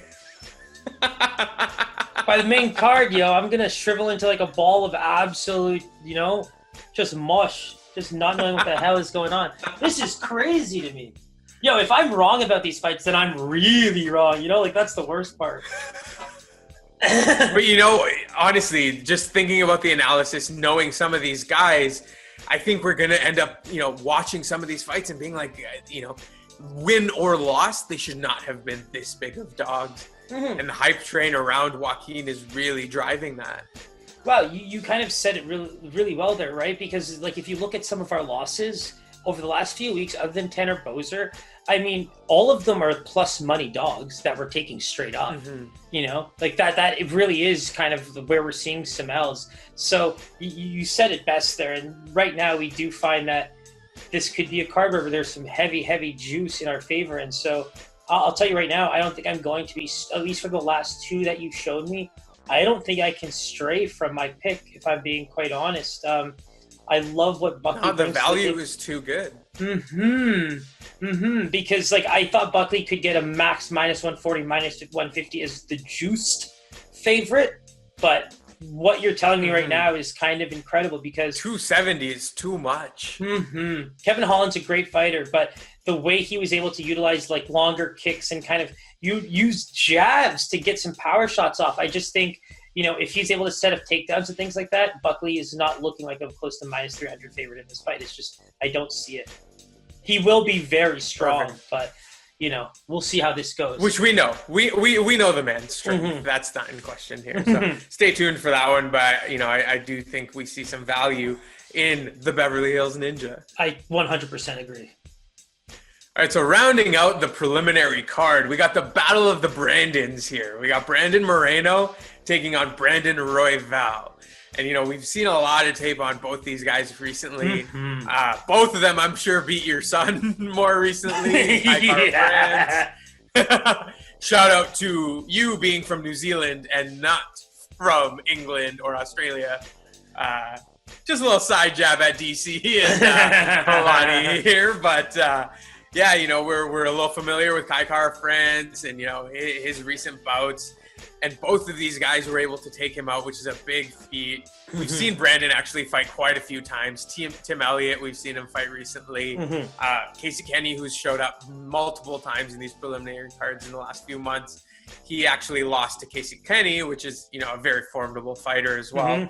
By the main card, yo, I'm going to shrivel into like a ball of absolute, you know, just mush. Just not knowing what the hell is going on. This is crazy to me. Yo, if I'm wrong about these fights, then I'm really wrong. You know, like that's the worst part. But you know, honestly, just thinking about the analysis, knowing some of these guys, I think we're going to end up, you know, watching some of these fights and being like, you know, win or loss, they should not have been this big of dogs. And the hype train around Joaquin is really driving that. Wow, you kind of said it really well there, right? Because like if you look at some of our losses over the last few weeks, other than Tanner Boser, I mean, all of them are plus money dogs that we're taking straight up. You know, like that it really is kind of where we're seeing some L's. So you said it best there. And right now we do find that this could be a card where there's some heavy juice in our favor. And so I'll tell you right now, I don't think I'm going to be, at least for the last two that you've showed me, I don't think I can stray from my pick, if I'm being quite honest. I love what Buckley the value is too good. Because like I thought Buckley could get a max minus 140, minus 150 as the juiced favorite, but what you're telling me right now is kind of incredible because 270 is too much. Kevin Holland's a great fighter, but the way he was able to utilize like longer kicks and kind of use jabs to get some power shots off, I just think, you know, if he's able to set up takedowns and things like that, Buckley is not looking like a close to minus 300 favorite in this fight. It's just, I don't see it. He will be very strong, but, you know, we'll see how this goes. Which we know. We know the man's strength. That's not in question here. So stay tuned for that one. But, you know, I do think we see some value in the Beverly Hills Ninja. I 100% agree. All right, so rounding out the preliminary card, we got the Battle of the Brandons here. We got Brandon Moreno taking on Brandon Royval. And, you know, we've seen a lot of tape on both these guys recently. Both of them, I'm sure, beat your son more recently. Shout out to you being from New Zealand and not from England or Australia. Just a little side jab at DC and Kalani here. But, yeah, you know, we're a little familiar with Kai France and, you know, his recent bouts. And both of these guys were able to take him out, which is a big feat. We've seen Brandon actually fight quite a few times. Tim Elliott, we've seen him fight recently. Casey Kenny, who's showed up multiple times in these preliminary cards in the last few months. He actually lost to Casey Kenny, which is, you know, a very formidable fighter as well.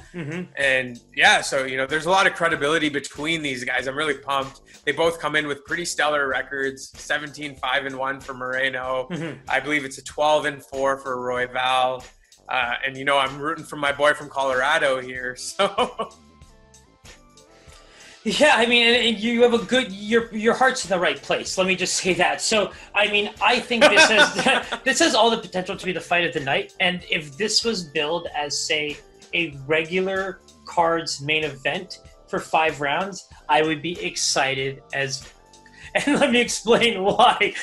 And yeah, so, you know, there's a lot of credibility between these guys. I'm really pumped. They both come in with pretty stellar records, 17-5-1 for Moreno. I believe it's a 12-4 for Royval. And, you know, I'm rooting for my boy from Colorado here. So... Yeah, I mean, and you have a good, your heart's in the right place. Let me just say that. So, I mean, I think this has this has all the potential to be the fight of the night. And if this was billed as, say, a regular cards main event for 5 rounds, I would be excited as. And let me explain why.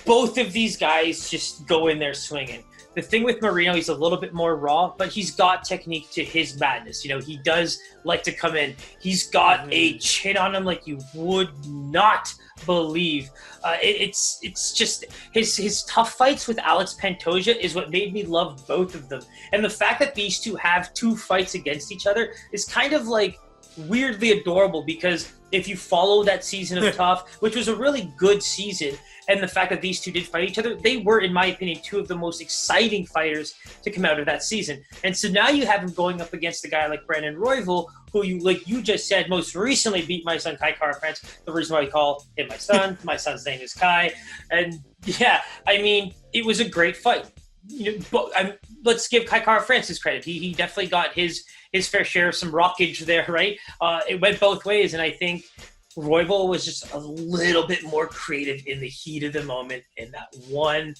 both of these guys just go in there swinging. The thing with Moreno, he's a little bit more raw, but he's got technique to his madness. You know, he does like to come in. He's got a chin on him like you would not believe. It's just his tough fights with Alex Pantoja is what made me love both of them. And the fact that these two have 2 fights against each other is kind of like weirdly adorable, because if you follow that season of Tough, which was a really good season, and the fact that these two did fight each other, they were, in my opinion, 2 of the most exciting fighters to come out of that season. And so now you have him going up against a guy like Brandon Royval, who you, like you just said, most recently beat my son Kai Kara-France. The reason why we call him my son, my son's name is Kai. And yeah, I mean, it was a great fight. You know, but let's give Kai Kara-France his credit. He definitely got his fair share of some rockage there, right? It went both ways, and I think Royval was just a little bit more creative in the heat of the moment in that one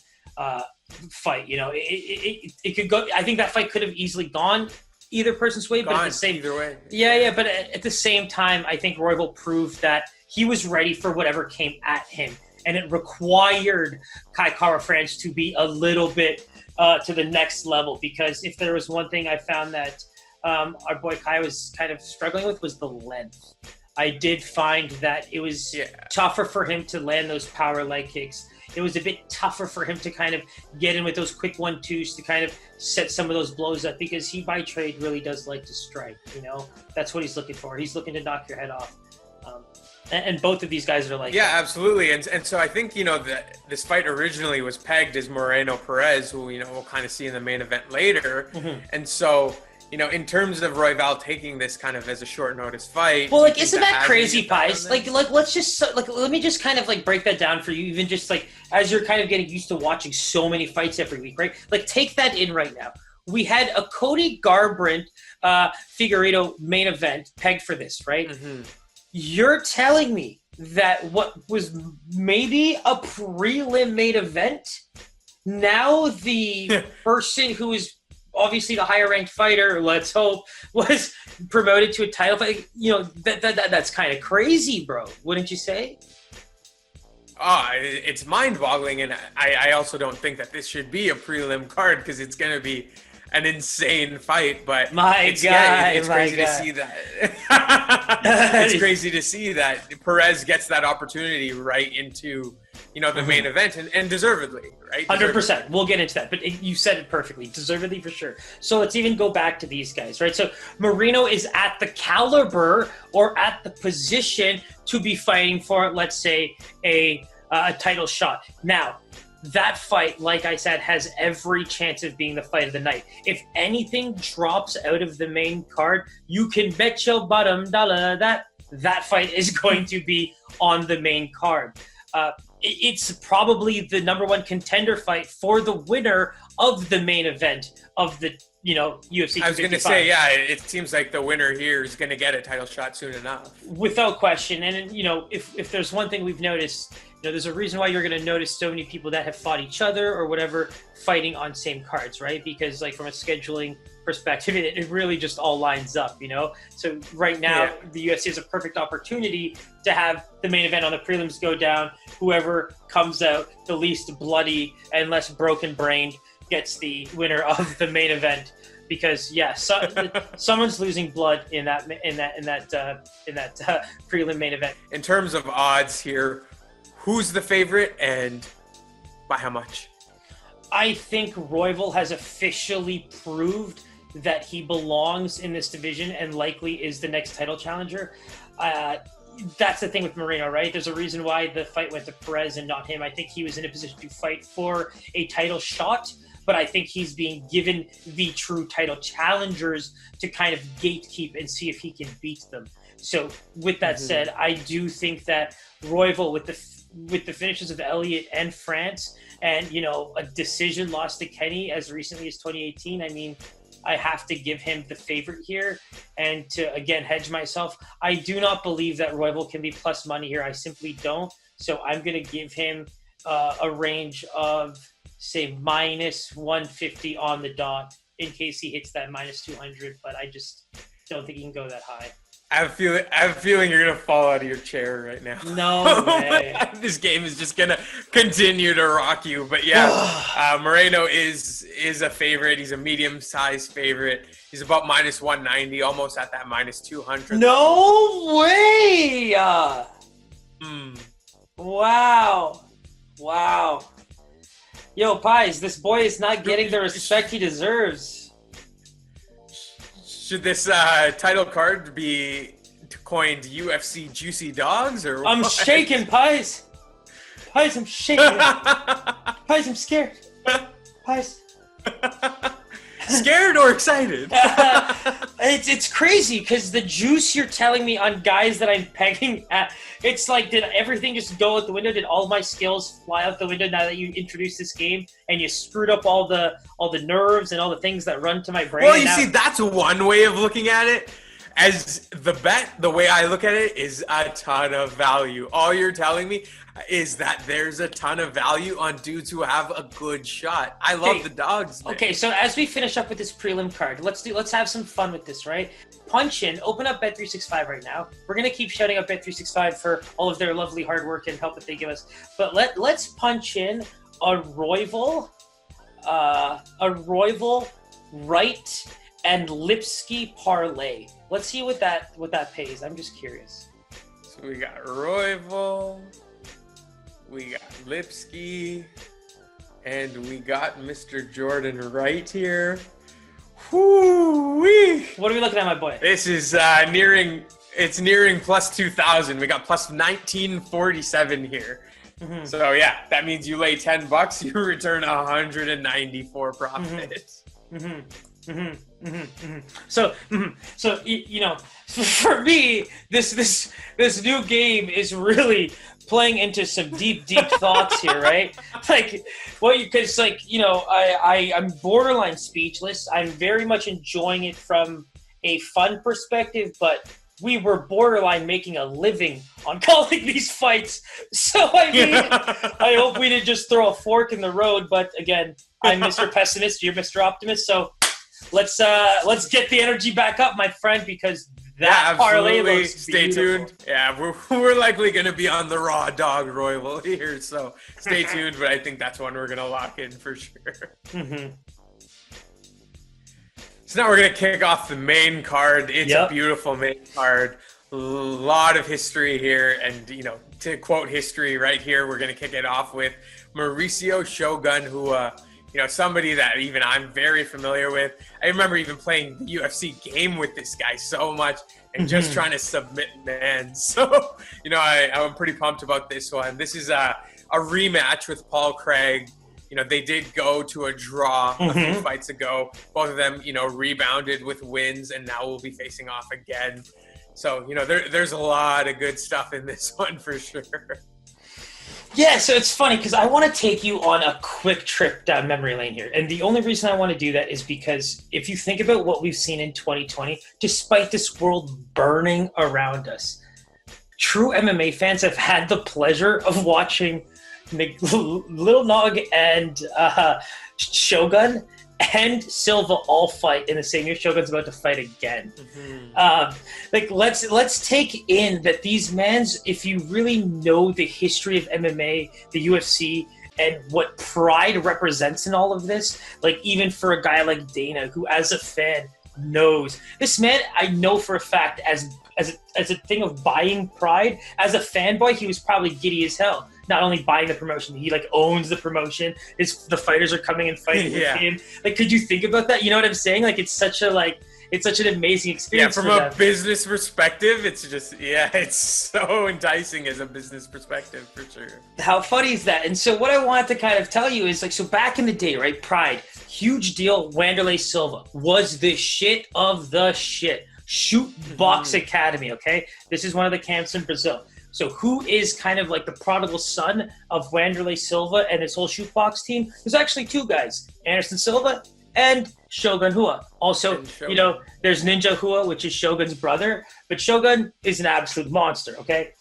fight. You know, it could go. I think that fight could have easily gone either person's way, but at the same either way. Yeah. But at the same time, I think Royval proved that he was ready for whatever came at him, and it required Kai Kara-France to be a little bit to the next level. Because if there was one thing I found that our boy Kai was kind of struggling with, was the length. I did find that it was tougher for him to land those power leg kicks. It was a bit tougher for him to kind of get in with those quick 1-2s to kind of set some of those blows up, because he by trade really does like to strike. You know, that's what he's looking for. He's looking to knock your head off. And both of these guys are like that. Absolutely. And so I think, you know, that this fight originally was pegged as Moreno Perez, who, you know, we'll kind of see in the main event later. And so, you know, in terms of Royval taking this kind of as a short notice fight. Well, like, isn't that crazy, Pies? Like, let's just, like, let me just kind of, like, break that down for you, even just, like, as you're kind of getting used to watching so many fights every week, right? Like, take that in right now. We had a Cody Garbrandt Figueiredo main event pegged for this, right? You're telling me that what was maybe a prelim main event, now the person who is obviously the higher ranked fighter, let's hope, was promoted to a title fight? You know, that's kind of crazy, bro. Wouldn't you say? It's mind-boggling, and I also don't think that this should be a prelim card, because it's going to be an insane fight. But it's crazy to see that. It's crazy to see that Perez gets that opportunity right into, you know, the main event, and deservedly, right? 100%. We'll get into that, but you said it perfectly. Deservedly for sure. So let's even go back to these guys, right? So Moreno is at the caliber or at the position to be fighting for, let's say, a title shot. Now, that fight, like I said, has every chance of being the fight of the night. If anything drops out of the main card, you can bet your bottom dollar that that fight is going to be on the main card. It's probably the number 1 contender fight for the winner of the main event of the, you know, UFC 255. I was going to say, it seems like the winner here is going to get a title shot soon enough. Without question. And, you know, if there's one thing we've noticed, you know, there's a reason why you're going to notice so many people that have fought each other or whatever fighting on same cards, right? Because, like, from a scheduling perspective, it really just all lines up, you know? So right now, the UFC has a perfect opportunity to have the main event on the prelims go down. Whoever comes out the least bloody and less broken-brained gets the winner of the main event. Because someone's losing blood in that prelim main event. In terms of odds here, who's the favorite and by how much? I think Royval has officially proved that he belongs in this division and likely is the next title challenger. That's the thing with Moreno, right? There's a reason why the fight went to Perez and not him. I think he was in a position to fight for a title shot, but I think he's being given the true title challengers to kind of gatekeep and see if he can beat them. So with that said, I do think that Royval, with the finishes of Elliott and France, and, you know, a decision loss to Kenny as recently as 2018, I mean, I have to give him the favorite here. And to, again, hedge myself, I do not believe that Royval can be plus money here. I simply don't. So I'm going to give him a range of, say, minus 150 on the dot in case he hits that minus 200. But I just don't think he can go that high. I have a feeling you're gonna fall out of your chair right now. No way. This game is just gonna continue to rock you. But yeah, Moreno is a favorite. He's a medium-sized favorite. He's about minus 190, almost at that minus 200. No way! Wow. Yo, Pies, this boy is not getting the respect he deserves. Should this title card be coined UFC Juicy Dogs or what? I'm shaking, Pies. Pies, I'm shaking. Pies, I'm scared. Pies. Scared or excited? It's crazy because the juice you're telling me on guys that I'm pegging at, it's like, did everything just go out the window? Did all my skills fly out the window now that you introduced this game and you screwed up all the nerves and all the things that run to my brain? Well, you see, that's one way of looking at it. As the bet, the way I look at it is a ton of value. All you're telling me is that there's a ton of value on dudes who have a good shot. I love the dogs, man. Okay, so as we finish up with this prelim card, let's have some fun with this, right? Punch in, open up Bet365 right now. We're gonna keep shouting out Bet365 for all of their lovely hard work and help that they give us. But let's punch in a Royval, Wright and Lipsky parlay. Let's see what that pays. I'm just curious. So we got Royval, we got Lipsky, and we got Mr. Jordan Wright here. Whoo-wee. What are we looking at, my boy? This is nearing plus 2,000. We got plus 1947 here. Mm-hmm. So yeah, that means you lay $10, you return 194 profits. So you know, for me, this new game is really playing into some deep thoughts here, right? Like, well, because like, you know, I'm borderline speechless. I'm very much enjoying it from a fun perspective, but we were borderline making a living on calling these fights. So I mean, I hope we didn't just throw a fork in the road. But again, I'm Mr. Pessimist, you're Mr. Optimist. So let's get the energy back up, my friend, because that parlay looks Stay beautiful. tuned. Yeah, we're likely going to be on the raw dog Royval here, so stay tuned. But I think that's one we're going to lock in for sure. Mm-hmm. So now we're going to kick off the main card. It's a beautiful main card. A lot of history here, and you know, to quote history right here, we're going to kick it off with Mauricio Shogun, who you know, somebody that even I'm very familiar with. I remember even playing the UFC game with this guy so much and just trying to submit man. So, you know, I'm pretty pumped about this one. This is a rematch with Paul Craig. You know, they did go to a draw a few fights ago. Both of them, you know, rebounded with wins, and now we'll be facing off again. So, you know, there's a lot of good stuff in this one for sure. Yeah, so it's funny because I want to take you on a quick trip down memory lane here. And the only reason I want to do that is because if you think about what we've seen in 2020, despite this world burning around us, true MMA fans have had the pleasure of watching Lil Nog and Shogun and Silva all fight in the same year. Shogun's about to fight again. Like, let's take in that these mans, if you really know the history of MMA, the UFC, and what pride represents in all of this, like even for a guy like Dana, who as a fan knows this man, I know for a fact as a thing of buying pride, as a fanboy, he was probably giddy as hell. Not only buying the promotion, he like owns the promotion. The fighters are coming and fighting with him. Like, could you think about that? You know what I'm saying? Like, it's such an amazing experience. Yeah, from a business perspective, it's just it's so enticing as a business perspective for sure. How funny is that? And so what I wanted to kind of tell you is like, so back in the day, right? Pride, huge deal. Wanderlei Silva was the shit of the shit. Shoot Box Academy. Okay, this is one of the camps in Brazil. So who is kind of like the prodigal son of Wanderlei Silva and his whole shootbox team? There's actually two guys, Anderson Silva and Shogun Rua. Also, you know, there's Ninja Rua, which is Shogun's brother, but Shogun is an absolute monster, okay?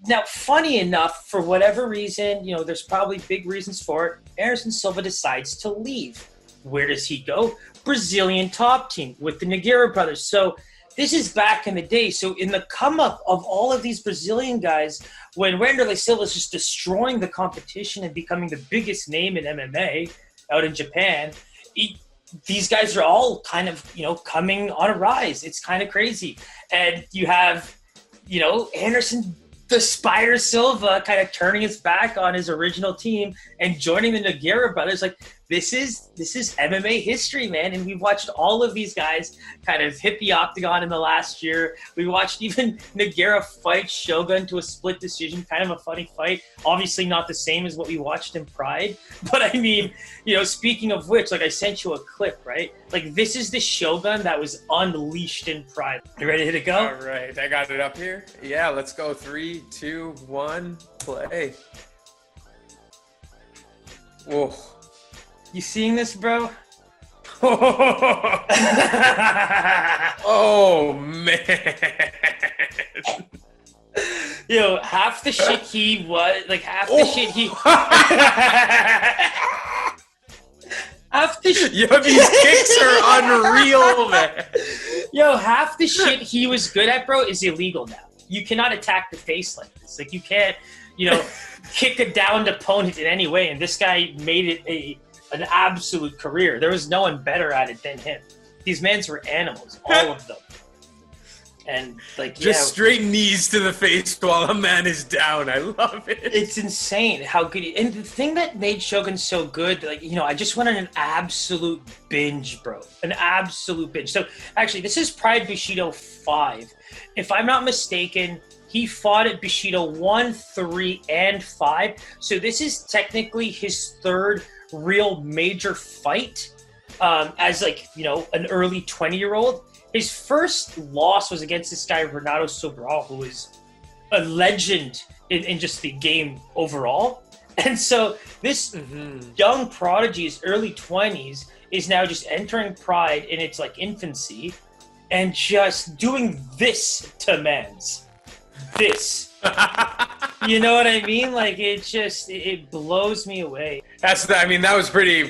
Now, funny enough, for whatever reason, you know, there's probably big reasons for it, Anderson Silva decides to leave. Where does he go? Brazilian top team with the Nogueira brothers. So this is back in the day. So in the come up of all of these Brazilian guys, when Wanderlei Silva is just destroying the competition and becoming the biggest name in MMA out in Japan, these guys are all kind of, coming on a rise. It's kind of crazy. And you have, Anderson the Spider Silva kind of turning his back on his original team and joining the Nogueira brothers. Like, this is MMA history, man. And we've watched all of these guys kind of hit the octagon in the last year. We watched even Nogueira fight Shogun to a split decision, kind of a funny fight. Obviously not the same as what we watched in Pride. But I mean, speaking of which, like, I sent you a clip, right? Like, this is the Shogun that was unleashed in Pride. You ready to go? All right, I got it up here. Yeah, let's go. 3, 2, 1, play. Whoa. You seeing this, bro? Oh, man. Half the shit he was, like, half the shit he... half the shit... Yo, these kicks are unreal, man. Half the shit he was good at, bro, is illegal now. You cannot attack the face like this. Like, you can't, kick a downed opponent in any way, and this guy made it an absolute career. There was no one better at it than him. These men were animals, all of them. And just straight knees to the face while a man is down. I love it. It's insane how good and the thing that made Shogun so good, I just went on an absolute binge, bro. An absolute binge. So actually, this is Pride Bushido 5. If I'm not mistaken, he fought at Bushido 1, 3, and 5. So this is technically his third real major fight as an early 20-year-old. His first loss was against this guy Renato Sobral, who is a legend in just the game overall. And so this young prodigy, his early 20s, is now just entering Pride in its infancy and just doing this to men's. This. You know what I mean? Like, it blows me away. That was pretty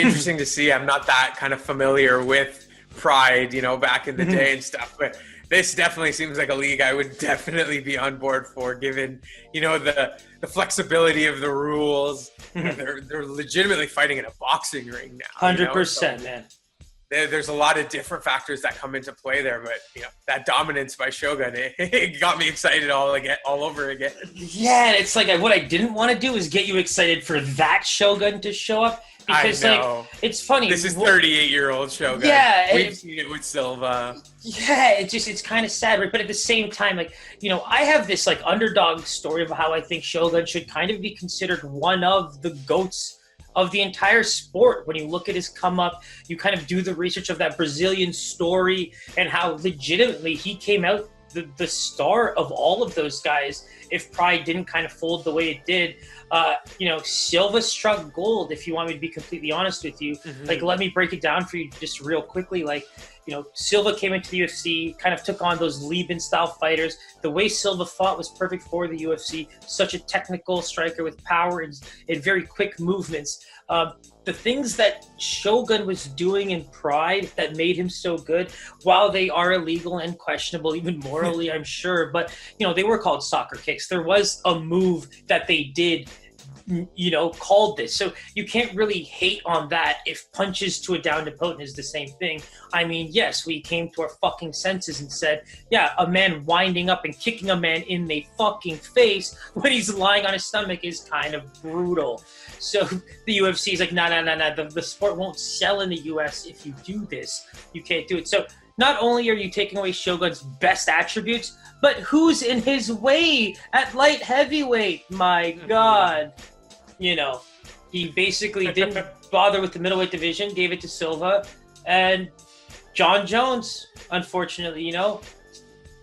interesting to see. I'm not that kind of familiar with Pride, back in the day and stuff, but this definitely seems like a league I would definitely be on board for, given, the flexibility of the rules. They're legitimately fighting in a boxing ring now. 100%, man. There's a lot of different factors that come into play there, but that dominance by Shogun, it got me excited all over again. Yeah, and it's like what I didn't want to do is get you excited for that Shogun to show up, because it's funny. This is 38-year-old Shogun. Yeah, we've seen it with Silva. Yeah, it's kind of sad, right? But at the same time, I have this underdog story of how I think Shogun should kind of be considered one of the GOATs of the entire sport. When you look at his come up, you kind of do the research of that Brazilian story and how legitimately he came out the star of all of those guys if Pride didn't kind of fold the way it did. Silva struck gold, if you want me to be completely honest with you. Let me break it down for you just real quickly. Silva came into the UFC, kind of took on those Lieben-style fighters. The way Silva fought was perfect for the UFC. Such a technical striker with power and very quick movements. The things that Shogun was doing in Pride that made him so good, while they are illegal and questionable, even morally, I'm sure, but, they were called soccer kicks. There was a move that they did called this. So you can't really hate on that if punches to a downed opponent is the same thing. I mean, yes, we came to our fucking senses and said, yeah, a man winding up and kicking a man in the fucking face when he's lying on his stomach is kind of brutal. So the UFC is like, no, the sport won't sell in the US if you do this. You can't do it. So not only are you taking away Shogun's best attributes, but who's in his way at light heavyweight? My God. He basically didn't bother with the middleweight division, gave it to Silva. And John Jones, unfortunately,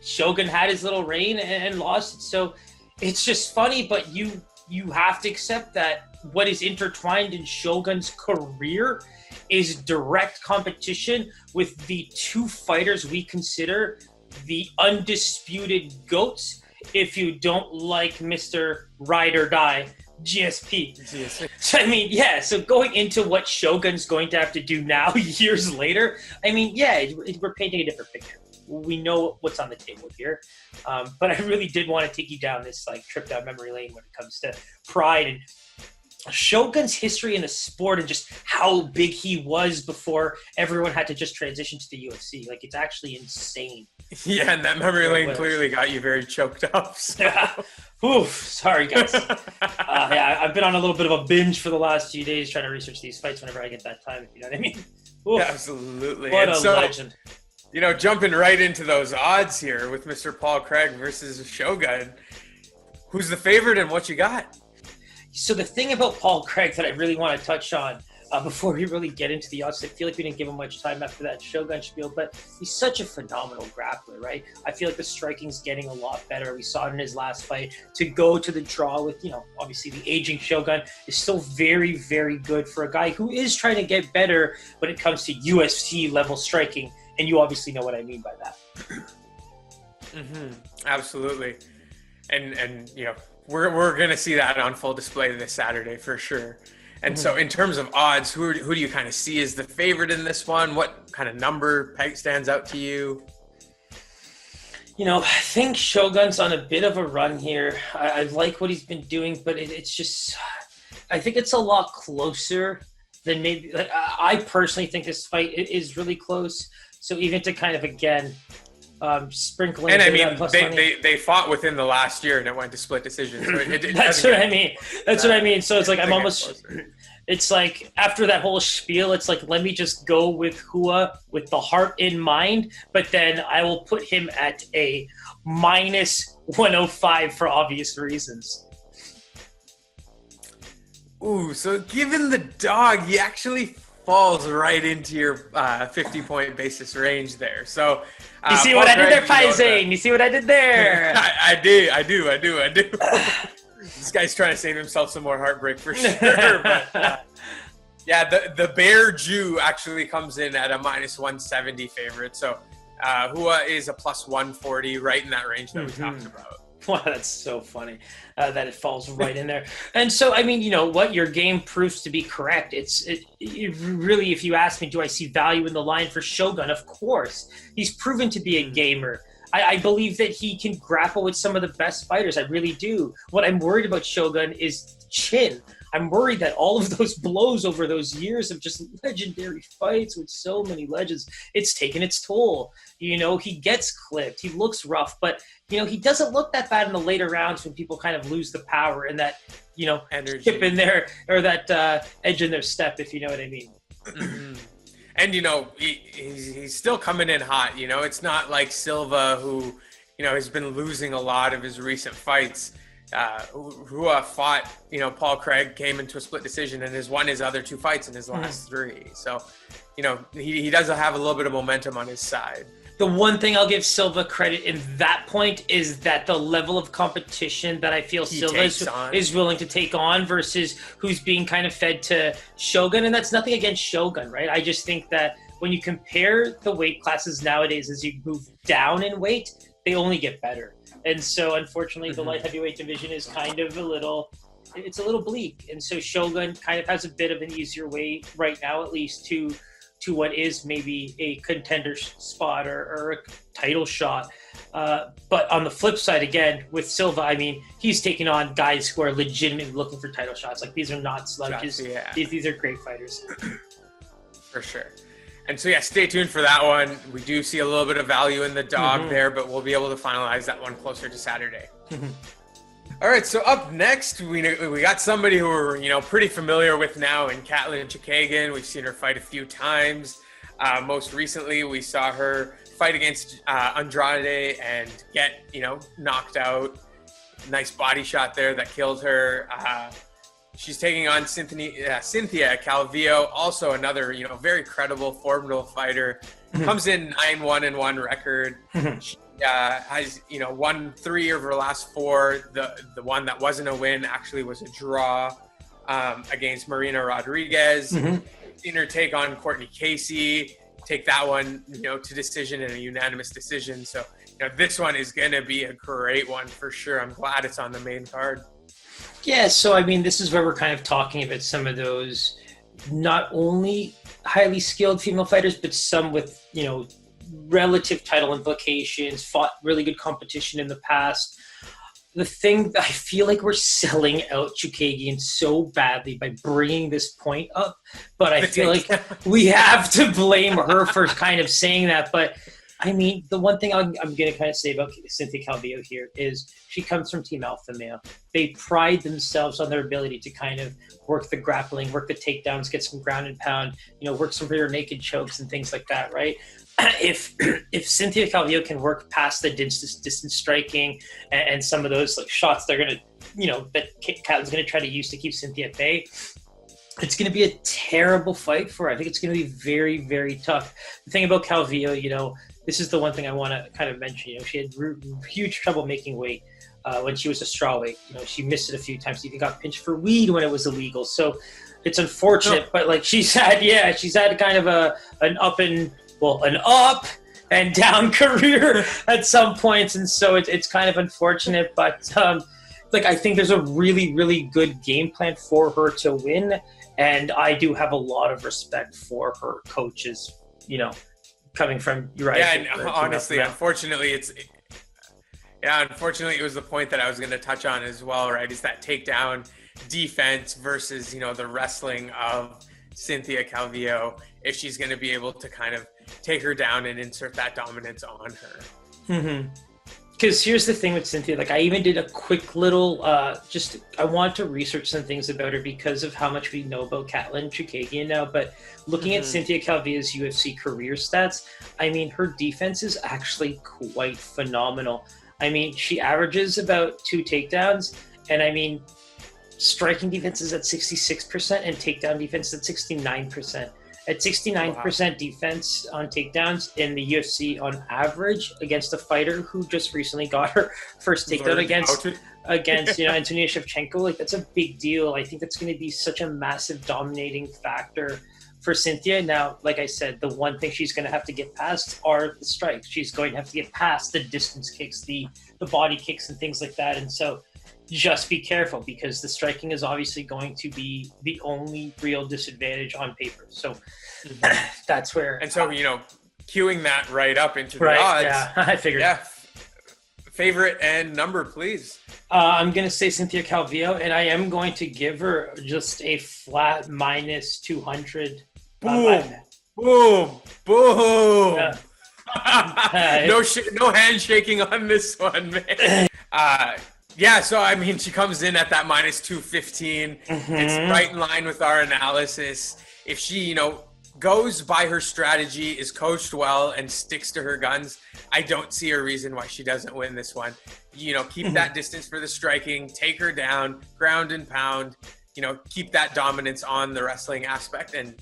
Shogun had his little reign and lost it. So it's just funny, but you have to accept that what is intertwined in Shogun's career is direct competition with the two fighters we consider the undisputed GOATs, if you don't like Mr. Ride or Die, GSP. So so going into what Shogun's going to have to do now, years later, we're painting a different picture. we know what's on the table here. But I really did want to take you down this like trip down memory lane when it comes to Pride and Shogun's history in the sport and just how big he was before everyone had to just transition to the UFC. Like, it's actually insane. Yeah, and that memory lane clearly got you very choked up. So. Oof, sorry, guys. Yeah, I've been on a little bit of a binge for the last few days trying to research these fights whenever I get that time, if you know what I mean. Oof. Yeah, absolutely. What a legend. You know, jumping right into those odds here with Mr. Paul Craig versus Shogun. Who's the favorite and what you got? So the thing about Paul Craig that I really want to touch on before we really get into the odds, I feel like we didn't give him much time after that Shogun spiel, but he's such a phenomenal grappler, right? I feel like the striking's getting a lot better. We saw it in his last fight. To go to the draw with, you know, obviously the aging Shogun is still very, very good for a guy who is trying to get better when it comes to UFC level striking. And you obviously know what I mean by that. Absolutely. And you know, we're going to see that on full display this Saturday for sure. And so in terms of odds, who do you kind of see as the favorite in this one? What kind of number stands out to you? You know, I think Shogun's on a bit of a run here. I like what he's been doing, but it's just, I think it's a lot closer than maybe, like, I personally think this fight is really close. So even to kind of, again, sprinkling. And I mean, they fought within the last year and it went to split decision. So That's what I mean. That's what I mean. So it's like I'm almost. It's like after that whole spiel, it's like let me just go with Hua with the heart in mind, but then I will put him at a minus 105 for obvious reasons. Ooh, so given the dog, he actually falls right into your 50-point basis range there. So you see what I did there, KaiZaan? You see what I did there? I do. This guy's trying to save himself some more heartbreak for sure. But yeah, the Bear Jew actually comes in at a minus 170 favorite. So Hua is a plus 140, right in that range that we talked about. Wow, that's so funny that it falls right in there. And so, I mean, you know what? Your game proves to be correct. It really, if you ask me, do I see value in the line for Shogun? Of course. He's proven to be a gamer. I believe that he can grapple with some of the best fighters. I really do. What I'm worried about Shogun is chin. I'm worried that all of those blows over those years of just legendary fights with so many legends, it's taken its toll. You know, he gets clipped. He looks rough, but, you know, he doesn't look that bad in the later rounds when people kind of lose the power and that, you know, energy, chip in there or that edge in their step, if you know what I mean. And, you know, he's still coming in hot. You know, it's not like Silva, who, you know, has been losing a lot of his recent fights. Who fought, you know, Paul Craig, came into a split decision and has won his other two fights in his last three. So, you know, he does have a little bit of momentum on his side. The one thing I'll give Silva credit in that point is that the level of competition that I feel Silva is willing to take on versus who's being kind of fed to Shogun. And that's nothing against Shogun, right? I just think that when you compare the weight classes nowadays, as you move down in weight, they only get better. And so, unfortunately, the light heavyweight division is kind of a little bleak. And so Shogun kind of has a bit of an easier way right now, at least, to what is maybe a contender spot or a title shot. But on the flip side, again, with Silva, I mean, he's taking on guys who are legitimately looking for title shots. Like, these are not slouches. Yeah. These are great fighters. For sure. And so, yeah, stay tuned for that one. We do see a little bit of value in the dog there, but we'll be able to finalize that one closer to Saturday. All right, so up next, we got somebody who we're, you know, pretty familiar with now in Katlyn Chookagian. We've seen her fight a few times. Most recently, we saw her fight against Andrade and get, you know, knocked out. Nice body shot there that killed her. She's taking on Cynthia Calvillo, also another, you know, very credible, formidable fighter. Comes in 9-1-1 record. She has, you know, won 3 of her last 4. The one that wasn't a win actually was a draw against Marina Rodriguez. Seen her take on Courtney Casey, take that one, you know, to decision and a unanimous decision. So, you know, this one is going to be a great one for sure. I'm glad it's on the main card. Yeah, so I mean, this is where we're kind of talking about some of those not only highly skilled female fighters, but some with, you know, relative title implications, fought really good competition in the past. The thing, I feel like we're selling out Chookagian so badly by bringing this point up, but I feel like we have to blame her for kind of saying that. But I mean, the one thing I'm going to kind of say about Cynthia Calvillo here is she comes from Team Alpha Male. They pride themselves on their ability to kind of work the grappling, work the takedowns, get some ground and pound, work some rear naked chokes and things like that, right? If Cynthia Calvillo can work past the distance striking and some of those like shots they're going to, that Caitlin's going to try to use to keep Cynthia at bay, it's going to be a terrible fight for her. I think it's going to be very, very tough. The thing about Calvillo, this is the one thing I want to kind of mention. She had huge trouble making weight when she was a strawweight. She missed it a few times. She even got pinched for weed when it was illegal. So it's unfortunate, but like she's had kind of an up and down career at some points, and so it's kind of unfortunate. But I think there's a really, really good game plan for her to win, and I do have a lot of respect for her coaches. Coming from Uriah. Yeah, and honestly, unfortunately, it was the point that I was going to touch on as well, right? Is that takedown defense versus, the wrestling of Cynthia Calvillo, if she's going to be able to kind of take her down and insert that dominance on her. Mm-hmm. Because here's the thing with Cynthia, I even did a quick little, I want to research some things about her because of how much we know about Kaitlyn Chookagian now, but looking at Cynthia Calvillo's UFC career stats, I mean, her defense is actually quite phenomenal. I mean, she averages about 2 takedowns, and I mean, striking defense is at 66% and takedown defense at 69%. At 69% defense on takedowns in the UFC on average against a fighter who just recently got her first takedown against Antonia Shevchenko, that's a big deal. I think that's going to be such a massive dominating factor for Cynthia. Now, like I said, the one thing she's going to have to get past are the strikes. She's going to have to get past the distance kicks, the body kicks and things like that. And so just be careful because the striking is obviously going to be the only real disadvantage on paper. So that's where... And so, queuing that right up into the odds. Yeah, I figured. Yeah. Favorite and number, please. I'm going to say Cynthia Calvillo, and I am going to give her just a flat -200. Boom. Boom. No handshaking on this one, man. Yeah, so I mean, she comes in at that -215. It's right in line with our analysis. If she, goes by her strategy, is coached well, and sticks to her guns, I don't see a reason why she doesn't win this one. Keep that distance for the striking, take her down, ground and pound, keep that dominance on the wrestling aspect, and,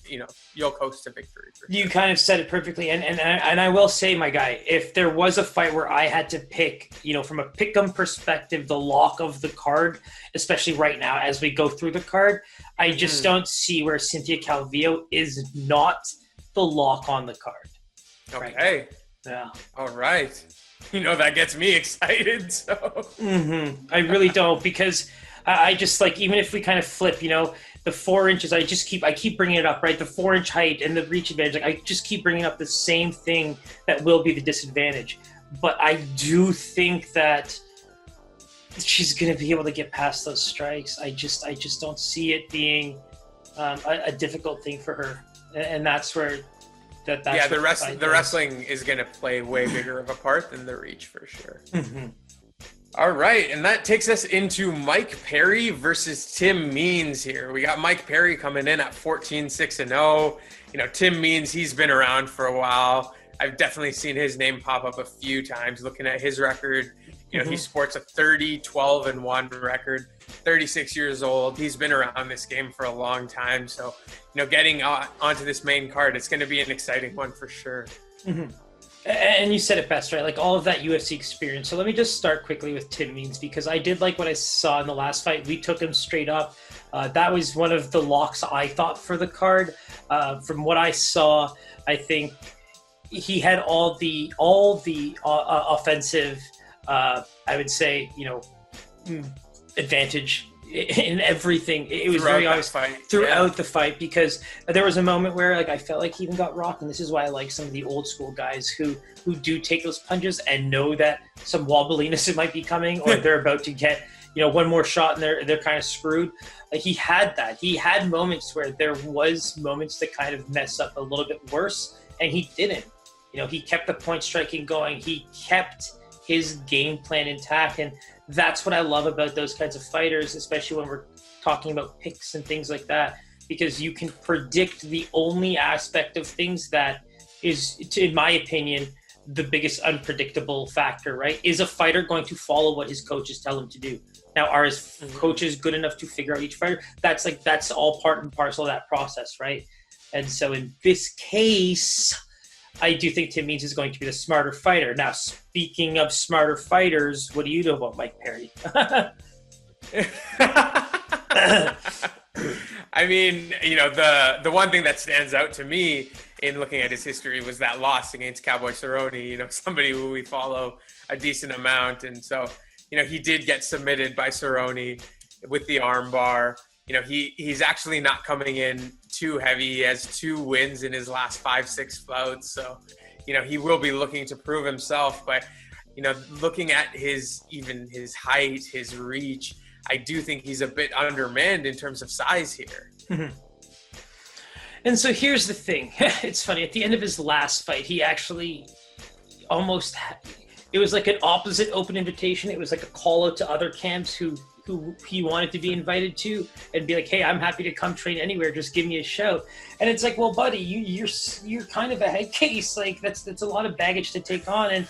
you'll coast to victory. You kind of said it perfectly. And I will say, my guy, if there was a fight where I had to pick, from a pick'em perspective, the lock of the card, especially right now as we go through the card, I just don't see where Cynthia Calvillo is not the lock on the card. Okay. Right. Yeah. All right. That gets me excited. So. I really don't, because I just even if we kind of flip, the 4 inches, I keep bringing it up, right? The 4-inch height and the reach advantage, I just keep bringing up the same thing that will be the disadvantage. But I do think that she's going to be able to get past those strikes. I just don't see it being a difficult thing for her, and that's where that's the wrestling is going to play way bigger of a part than the reach for sure. All right, and that takes us into Mike Perry versus Tim Means here. We got Mike Perry coming in at 14-6-0. Tim Means, he's been around for a while. I've definitely seen his name pop up a few times looking at his record. He sports a 30-12-1 record, 36 years old. He's been around this game for a long time. So, getting onto this main card, it's going to be an exciting one for sure. And you said it best, right? All of that UFC experience. So let me just start quickly with Tim Means, because I did like what I saw in the last fight. We took him straight up. That was one of the locks I thought for the card. From what I saw, I think he had all the offensive, I would say, advantage in everything. It was Throughout very that obvious fight. throughout the fight, because there was a moment where like I felt like he even got rocked, and this is why I like some of the old school guys who do take those punches and know that some wobbliness might be coming, or they're about to get one more shot and they're kind of screwed. Like he had that. He had moments where there was moments to kind of mess up a little bit worse, and he didn't. He kept the point striking going. He kept his game plan intact, and that's what I love about those kinds of fighters, especially when we're talking about picks and things like that, because you can predict the only aspect of things that is, in my opinion, the biggest unpredictable factor, right? Is a fighter going to follow what his coaches tell him to do? Now, are his coaches good enough to figure out each fighter? That's all part and parcel of that process, right? And so in this case, I do think Tim Means is going to be the smarter fighter. Now, speaking of smarter fighters, what do you know about Mike Perry? I mean, the one thing that stands out to me in looking at his history was that loss against Cowboy Cerrone, somebody who we follow a decent amount. And so, he did get submitted by Cerrone with the arm bar. He's actually not coming in too heavy. He has 2 wins in his last 5-6 bouts. So, he will be looking to prove himself. But, looking at his height, his reach, I do think he's a bit undermanned in terms of size here. And so here's the thing. It's funny. At the end of his last fight, he actually it was like an opposite open invitation. It was like a call out to other camps who he wanted to be invited to, and be like, hey, I'm happy to come train anywhere. Just give me a shout. And it's like, well, buddy, you're kind of a head case. Like that's a lot of baggage to take on. And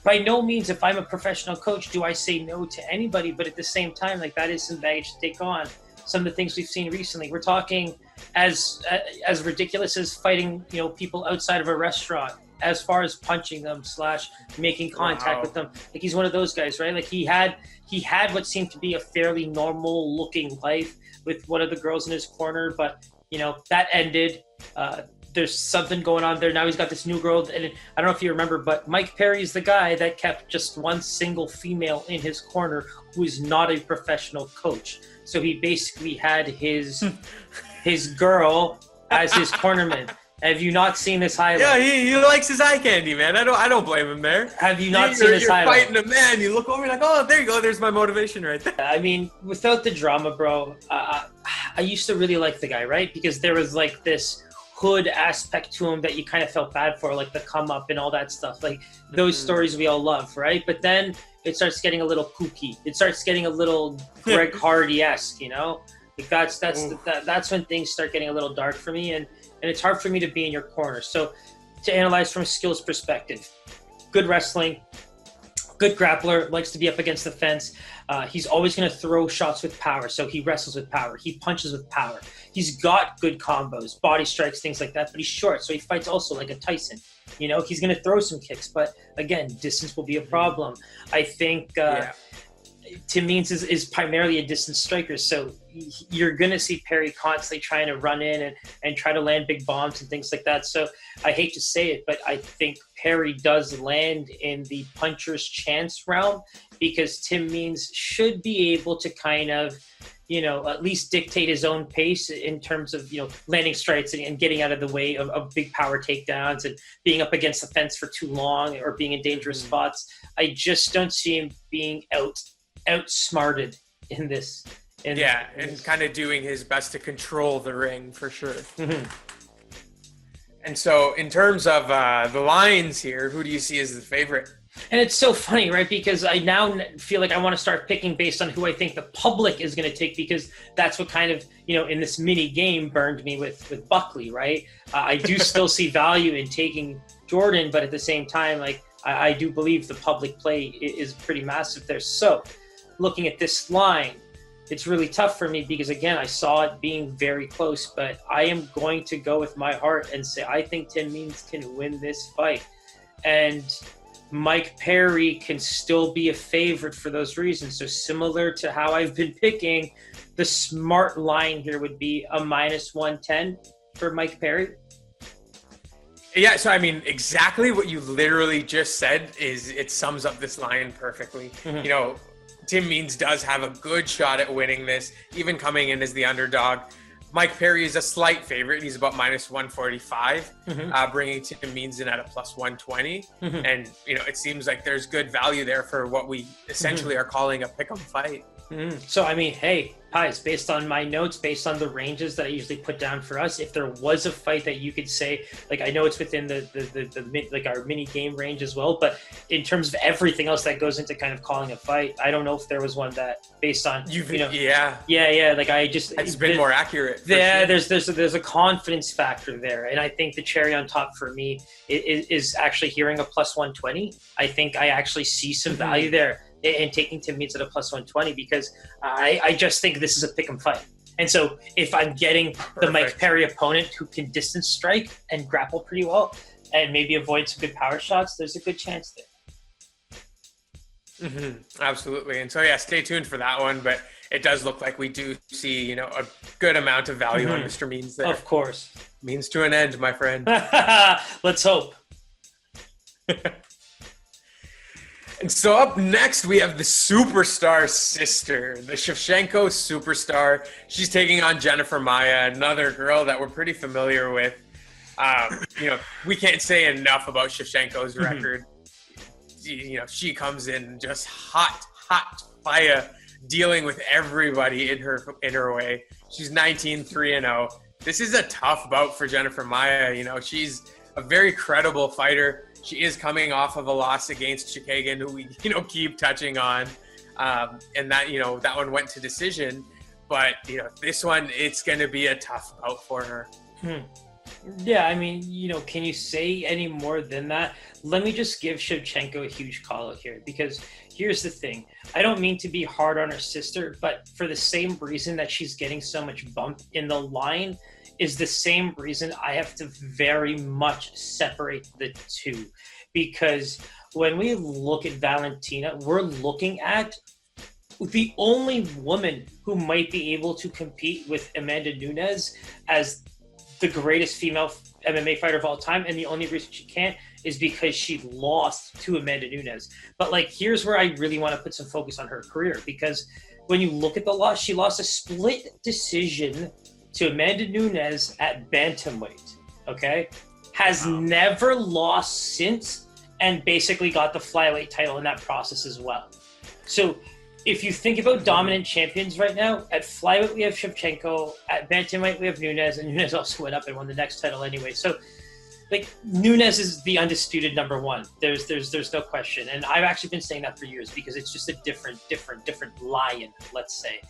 by no means, if I'm a professional coach, do I say no to anybody. But at the same time, like that is some baggage to take on. Some of the things we've seen recently, we're talking as ridiculous as fighting, people outside of a restaurant, as far as punching them / making contact with them. Like he's one of those guys, right? Like he had what seemed to be a fairly normal looking life with one of the girls in his corner, but that ended. There's something going on there. Now he's got this new girl, and I don't know if you remember, but Mike Perry is the guy that kept just one single female in his corner who is not a professional coach. So he basically had his girl as his cornerman. Have you not seen this highlight? Yeah, he likes his eye candy, man. I don't blame him there. Have you not seen this highlight? You're fighting a man. You look over, you're like, oh, there you go. There's my motivation right there. I mean, without the drama, bro, I used to really like the guy, right? Because there was like this hood aspect to him that you kind of felt bad for, like the come up and all that stuff. Like those stories we all love, right? But then it starts getting a little kooky. It starts getting a little Greg Hardy-esque, Like that's when things start getting a little dark for me, and it's hard for me to be in your corner. So to analyze from a skills perspective, good wrestling, good grappler, likes to be up against the fence. He's always going to throw shots with power. So he wrestles with power. He punches with power. He's got good combos, body strikes, things like that, but he's short. So he fights also like a Tyson. He's going to throw some kicks, but again, distance will be a problem. I think Tim Means is primarily a distance striker, so you're going to see Perry constantly trying to run in and try to land big bombs and things like that. So I hate to say it, but I think Perry does land in the puncher's chance realm, because Tim Means should be able to kind of, at least dictate his own pace in terms of, landing strikes and getting out of the way of big power takedowns and being up against the fence for too long or being in dangerous spots. I just don't see him being outsmarted in this. And kind of doing his best to control the ring for sure. And so in terms of the lines here, who do you see as the favorite? And it's so funny, right? Because I now feel like I want to start picking based on who I think the public is going to take, because that's what kind of, in this mini game burned me with Buckley, right? I do still see value in taking Jordan, but at the same time, like I do believe the public play is pretty massive there. So looking at this line, it's really tough for me because, again, I saw it being very close, but I am going to go with my heart and say I think Tim Means can win this fight. And Mike Perry can still be a favorite for those reasons. So similar to how I've been picking, the smart line here would be a -110 for Mike Perry. Yeah, so I mean, exactly what you literally just said it sums up this line perfectly. Tim Means does have a good shot at winning this, even coming in as the underdog. Mike Perry is a slight favorite. He's about minus 145, bringing Tim Means in at a plus 120. And, it seems like there's good value there for what we essentially are calling a pick'em fight. So, I mean, hey, guys, based on my notes, based on the ranges that I usually put down for us, if there was a fight that you could say, like, I know it's within the our mini game range as well, but in terms of everything else that goes into kind of calling a fight, I don't know if there was one that based on, like I just, it's been more accurate. Yeah, sure. There's a confidence factor there. And I think the cherry on top for me is actually hearing a plus 120. I think I actually see some value there and taking Tim Means at a plus 120 because I just think this is a pick 'em fight. And so if I'm getting the Mike Perry opponent who can distance strike and grapple pretty well and maybe avoid some good power shots, there's a good chance there. Absolutely. And so, yeah, stay tuned for that one. But it does look like we do see, a good amount of value on Mr. Means there. Of course. Means to an end, my friend. Let's hope. And so up next, we have the superstar sister, the Shevchenko superstar. She's taking on Jennifer Maia, another girl that we're pretty familiar with. We can't say enough about Shevchenko's record. She comes in just hot fire, dealing with everybody in her way. She's 19-3-0. This is a tough bout for Jennifer Maia. She's a very credible fighter. She is coming off of a loss against Shevchenko, who we, keep touching on. And that one went to decision. But, this one, it's going to be a tough bout for her. Yeah, I mean, can you say any more than that? Let me just give Shevchenko a huge call out here because here's the thing. I don't mean to be hard on her sister, but for the same reason that she's getting so much bump in the line is the same reason I have to very much separate the two. Because when we look at Valentina, we're looking at the only woman who might be able to compete with Amanda Nunes as the greatest female MMA fighter of all time. And the only reason she can't is because she lost to Amanda Nunes. But here's where I really want to put some focus on her career. Because when you look at the loss, she lost a split decision to Amanda Nunes at bantamweight, okay? Has never lost since and basically got the flyweight title in that process as well. So if you think about dominant champions right now, at flyweight we have Shevchenko, at bantamweight we have Nunes, and Nunes also went up and won the next title anyway. So Nunes is the undisputed number one. There's no question. And I've actually been saying that for years because it's just a different lion, let's say.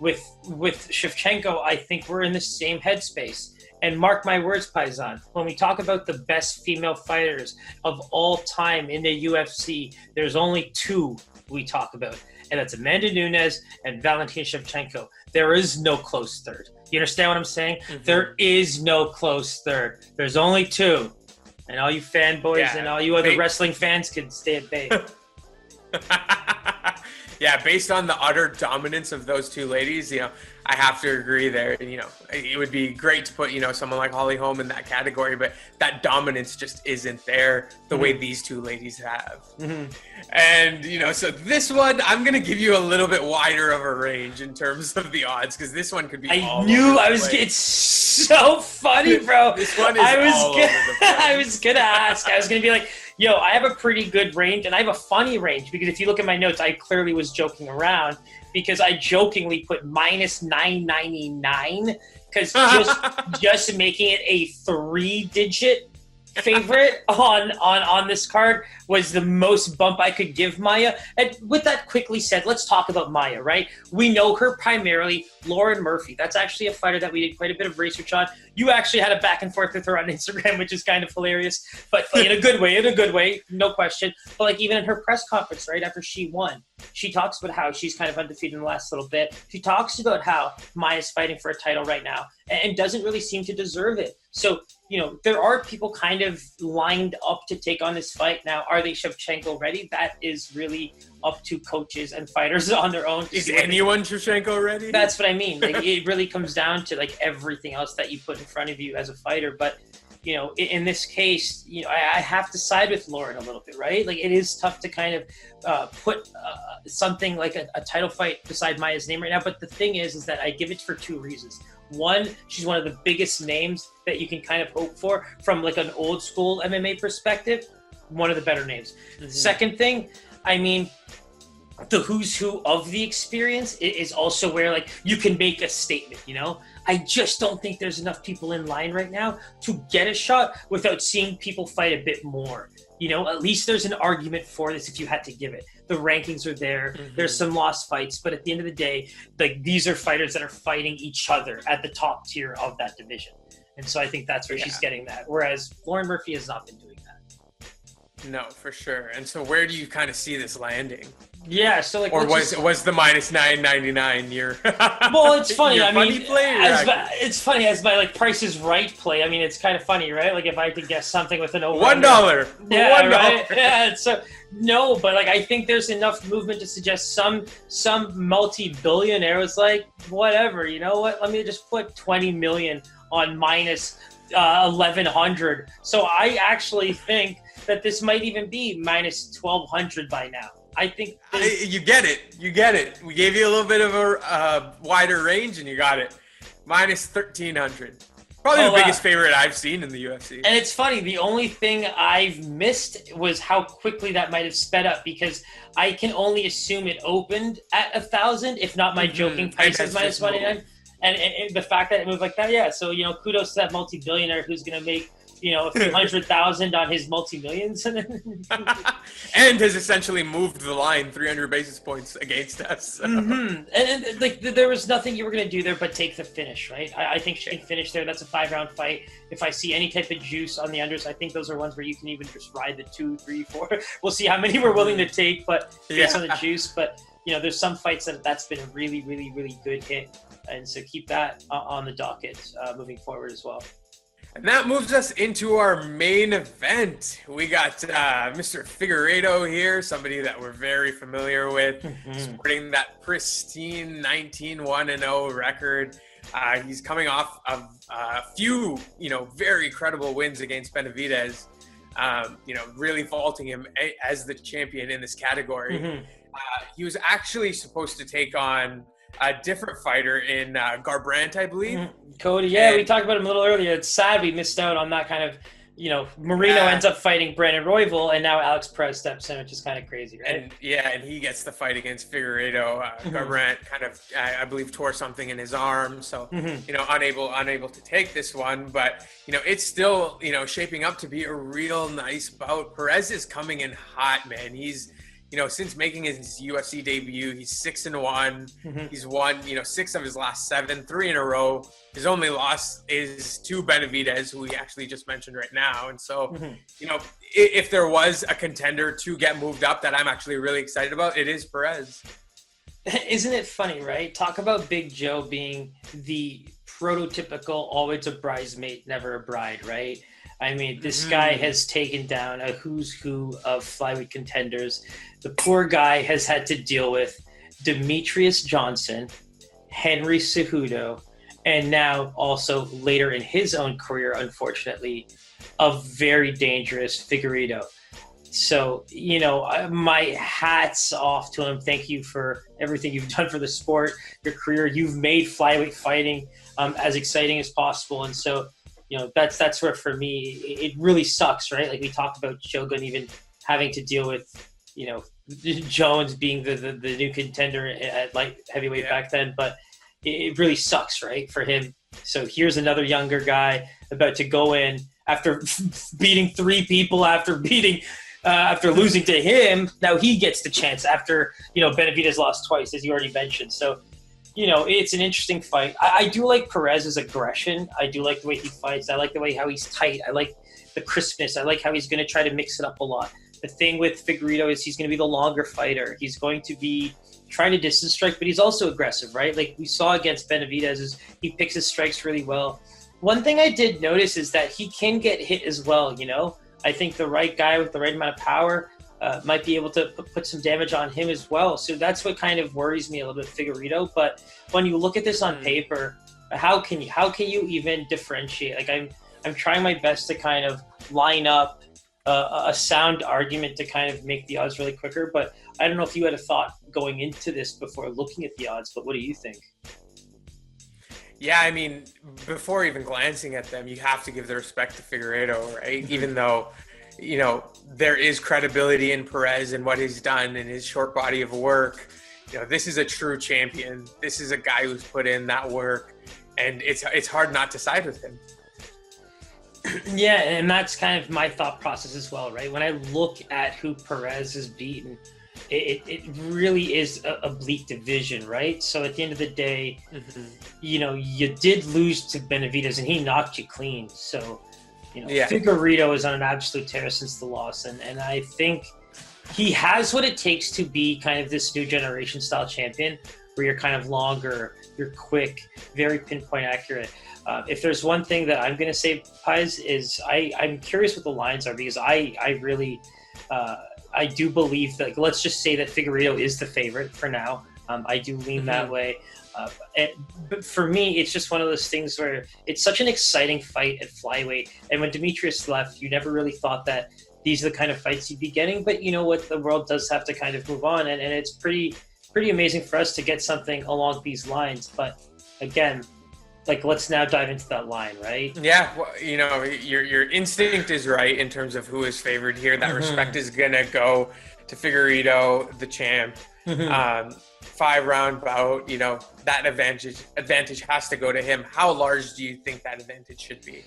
With Shevchenko, I think we're in the same headspace. And mark my words, KaiZaan, when we talk about the best female fighters of all time in the UFC, there's only two we talk about. And that's Amanda Nunes and Valentina Shevchenko. There is no close third. You understand what I'm saying? There is no close third. There's only two. And all you fanboys and all you other wrestling fans can stay at bay. Yeah, based on the utter dominance of those two ladies, I have to agree there. It would be great to put, someone like Holly Holm in that category, but that dominance just isn't there the way these two ladies have. And, so this one, I'm going to give you a little bit wider of a range in terms of the odds, because this one could be it's so funny, bro. This one is all over the place. I was going to ask. I was going to be like, I have a pretty good range, and I have a funny range, because if you look at my notes, I clearly was joking around, because I jokingly put minus 999, because just making it a 3-digit favorite on this card was the most bump I could give Maia. And with that quickly said, let's talk about Maia, right? We know her primarily, Lauren Murphy. That's actually a fighter that we did quite a bit of research on. You actually had a back and forth with her on Instagram, which is kind of hilarious, but in a good way, no question. But even in her press conference, right, after she won, she talks about how she's kind of undefeated in the last little bit. She talks about how Maia's fighting for a title right now and doesn't really seem to deserve it. So, there are people kind of lined up to take on this fight. Now, are they Shevchenko ready? That is really up to coaches and fighters on their own. Is anyone Shevchenko ready? That's what I mean. It really comes down to everything else that you put in front of you as a fighter. But, in this case, I have to side with Lauren a little bit, right? Like, it is tough to kind of put something like a title fight beside Maia's name right now. But the thing is that I give it for two reasons. One, she's one of the biggest names that you can kind of hope for from like an old school MMA perspective. One of the better names. Mm-hmm. Second thing, I mean, the who's who of the experience is also where like you can make a statement, I just don't think there's enough people in line right now to get a shot without seeing people fight a bit more. At least there's an argument for this if you had to give it. The rankings are there. Mm-hmm. There's some lost fights, but at the end of the day, like, these are fighters that are fighting each other at the top tier of that division. And so I think that's where she's getting that. Whereas Lauren Murphy has not been doing that. No, for sure. And so where do you kind of see this landing? Yeah, so like, or was the minus $9.99 your? Well, it's funny. I mean, it's funny as my like Price is Right play. I mean, it's kind of funny, right? Like, if I had to guess something with an over $1, yeah, $1. Right? Yeah. So no, but like I think there's enough movement to suggest some multi-billionaire was like, whatever. You know what? Let me just put 20 million on minus 1,100. So I actually think that this might even be minus 1,200 by now. I think you get it. We gave you a little bit of a wider range, and you got it. Minus 1,300. Probably the biggest favorite I've seen in the UFC. And it's funny. The only thing I've missed was how quickly that might have sped up, because I can only assume it opened at 1,000, if not my joking price is minus 1,900. And the fact that it moved like that, yeah. So kudos to that multi-billionaire who's gonna make a few 100,000 on his multi-millions. And has essentially moved the line 300 basis points against us. So. Mm-hmm. And like, there was nothing you were going to do there but take the finish, right? I think she can finish there. That's a 5-round fight. If I see any type of juice on the unders, I think those are ones where you can even just ride the 2, 3, 4. We'll see how many we're willing to take, but based on the juice. But, there's some fights that's been a really, really, really good hit. And so keep that on the docket moving forward as well. And that moves us into our main event. We got Mr. Figueiredo here, somebody that we're very familiar with, sporting that pristine 19-1-0 record. He's coming off of a few, very credible wins against Benavidez, really vaulting him as the champion in this category. Mm-hmm. He was actually supposed to take on a different fighter in Garbrandt, I believe. Cody, we talked about him a little earlier. It's sad we missed out on that kind of, Marino ends up fighting Brandon Royval, and now Alex Perez steps in, which is kind of crazy, right? And he gets the fight against Figueiredo. Garbrandt kind of, I believe, tore something in his arm, so, unable to take this one. But, it's still, shaping up to be a real nice bout. Perez is coming in hot, man. He's, since making his UFC debut, he's 6-1. Mm-hmm. He's won, 6 of his last 7, 3 in a row. His only loss is to Benavidez, who we actually just mentioned right now. And so, if there was a contender to get moved up that I'm actually really excited about, it is Perez. Isn't it funny, right? Talk about Big Joe being the prototypical always a bridesmaid, never a bride, right? I mean, this guy has taken down a who's who of flyweight contenders. The poor guy has had to deal with Demetrius Johnson, Henry Cejudo, and now also later in his own career, unfortunately, a very dangerous Figueiredo. So, my hat's off to him. Thank you for everything you've done for the sport, your career. You've made flyweight fighting as exciting as possible. And so, that's where, for me, it really sucks, right? Like, we talked about Shogun even having to deal with, Jones being the new contender at light heavyweight back then, but it really sucks, right, for him. So here's another younger guy about to go in after beating 3 people, after losing to him. Now he gets the chance after, Benavidez lost twice, as you already mentioned. So, it's an interesting fight. I do like Perez's aggression. I do like the way he fights. I like the way how he's tight. I like the crispness. I like how he's going to try to mix it up a lot. The thing with Figueiredo is he's going to be the longer fighter. He's going to be trying to distance strike, but he's also aggressive, right? Like we saw against Benavidez, is he picks his strikes really well. One thing I did notice is that he can get hit as well, I think the right guy with the right amount of power might be able to put some damage on him as well. So that's what kind of worries me a little bit, Figueiredo. But when you look at this on paper, how can you even differentiate? Like I I'm trying my best to kind of line up a sound argument to kind of make the odds really quicker. But I don't know if you had a thought going into this before looking at the odds, but what do you think? Yeah, I mean, before even glancing at them, you have to give the respect to Figueiredo, right? Even though, there is credibility in Perez and what he's done in his short body of work. This is a true champion. This is a guy who's put in that work, and it's hard not to side with him. Yeah, and that's kind of my thought process as well, right? When I look at who Perez has beaten, it really is a bleak division, right? So at the end of the day, you did lose to Benavidez, and he knocked you clean. So, Figueiredo is on an absolute tear since the loss, and I think he has what it takes to be kind of this new generation style champion, where you're kind of longer, you're quick, very pinpoint accurate. If there's one thing that I'm going to say, Pies, is I'm curious what the lines are, because I really I do believe that, let's just say that Figueiredo is the favorite for now. I do lean that way. But for me, it's just one of those things where it's such an exciting fight at flyweight. And when Demetrius left, you never really thought that these are the kind of fights you'd be getting. But you know what? The world does have to kind of move on. And it's pretty amazing for us to get something along these lines. But again, let's now dive into that line, right? Yeah, well, your instinct is right in terms of who is favored here. That respect is going to go to Figueiredo, the champ. 5-round bout, that advantage has to go to him. How large do you think that advantage should be?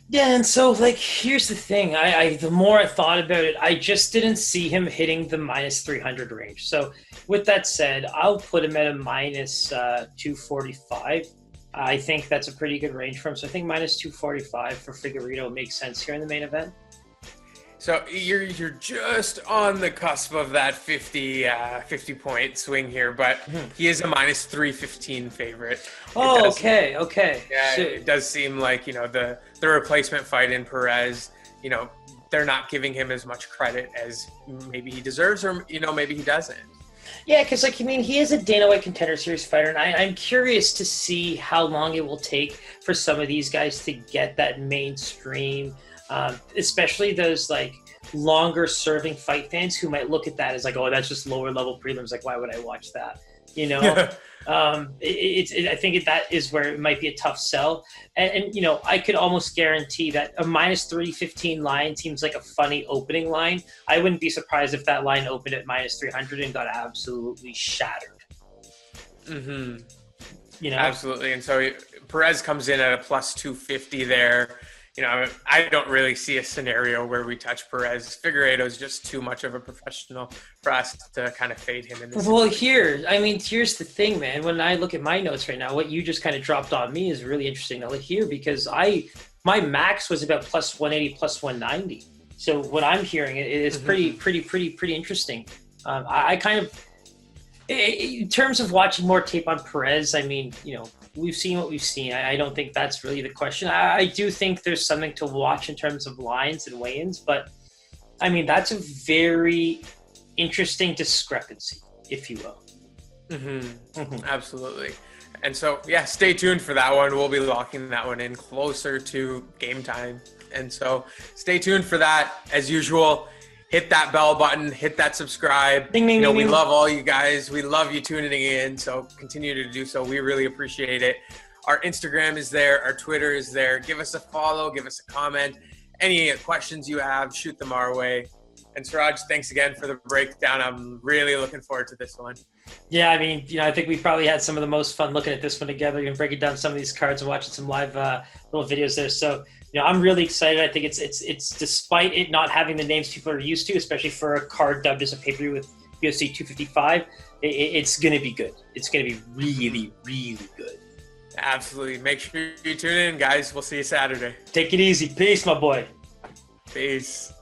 Yeah, and so, here's the thing. The more I thought about it, I just didn't see him hitting the minus 300 range. So with that said, I'll put him at a minus 245. I think that's a pretty good range for him. So I think minus 245 for Figueiredo makes sense here in the main event. So you're just on the cusp of that 50 point swing here, but he is a minus 315 favorite. Oh, okay. Yeah, so, it does seem like, the replacement fight in Perez, they're not giving him as much credit as maybe he deserves, or, maybe he doesn't. Yeah, because he is a Dana White Contender Series fighter, and I'm curious to see how long it will take for some of these guys to get that mainstream, especially those longer serving fight fans who might look at that as oh, that's just lower level prelims. Why would I watch that? I think that is where it might be a tough sell. And I could almost guarantee that a minus 315 line seems like a funny opening line. I wouldn't be surprised if that line opened at minus 300 and got absolutely shattered. Absolutely. And so Perez comes in at a plus 250 there. I don't really see a scenario where we touch Perez. Figueiredo is just too much of a professional for us to kind of fade him in this. Well, here's the thing, man. When I look at my notes right now, what you just kind of dropped on me is really interesting to hear, because my max was about plus 180, plus 190. So what I'm hearing is pretty interesting. I kind of, in terms of watching more tape on Perez, we've seen what we've seen. I don't think that's really the question. I do think there's something to watch in terms of lines and weigh-ins, but that's a very interesting discrepancy, if you will. Absolutely. And so, stay tuned for that one. We'll be locking that one in closer to game time. And so stay tuned for that. As usual, hit that bell button, hit that subscribe. Ding, ding, we ding. love all you guys. We love you tuning in. So continue to do so. We really appreciate it. Our Instagram is there. Our Twitter is there. Give us a follow. Give us a comment. Any questions you have, shoot them our way. And Siraj, thanks again for the breakdown. I'm really looking forward to this one. Yeah, I think we probably had some of the most fun looking at this one together and breaking down some of these cards and watching some live little videos there. So, I'm really excited. I think it's despite it not having the names people are used to, especially for a card dubbed as a pay-per-view with UFC 255, it's going to be good. It's going to be really, really good. Absolutely. Make sure you tune in, guys. We'll see you Saturday. Take it easy. Peace, my boy. Peace.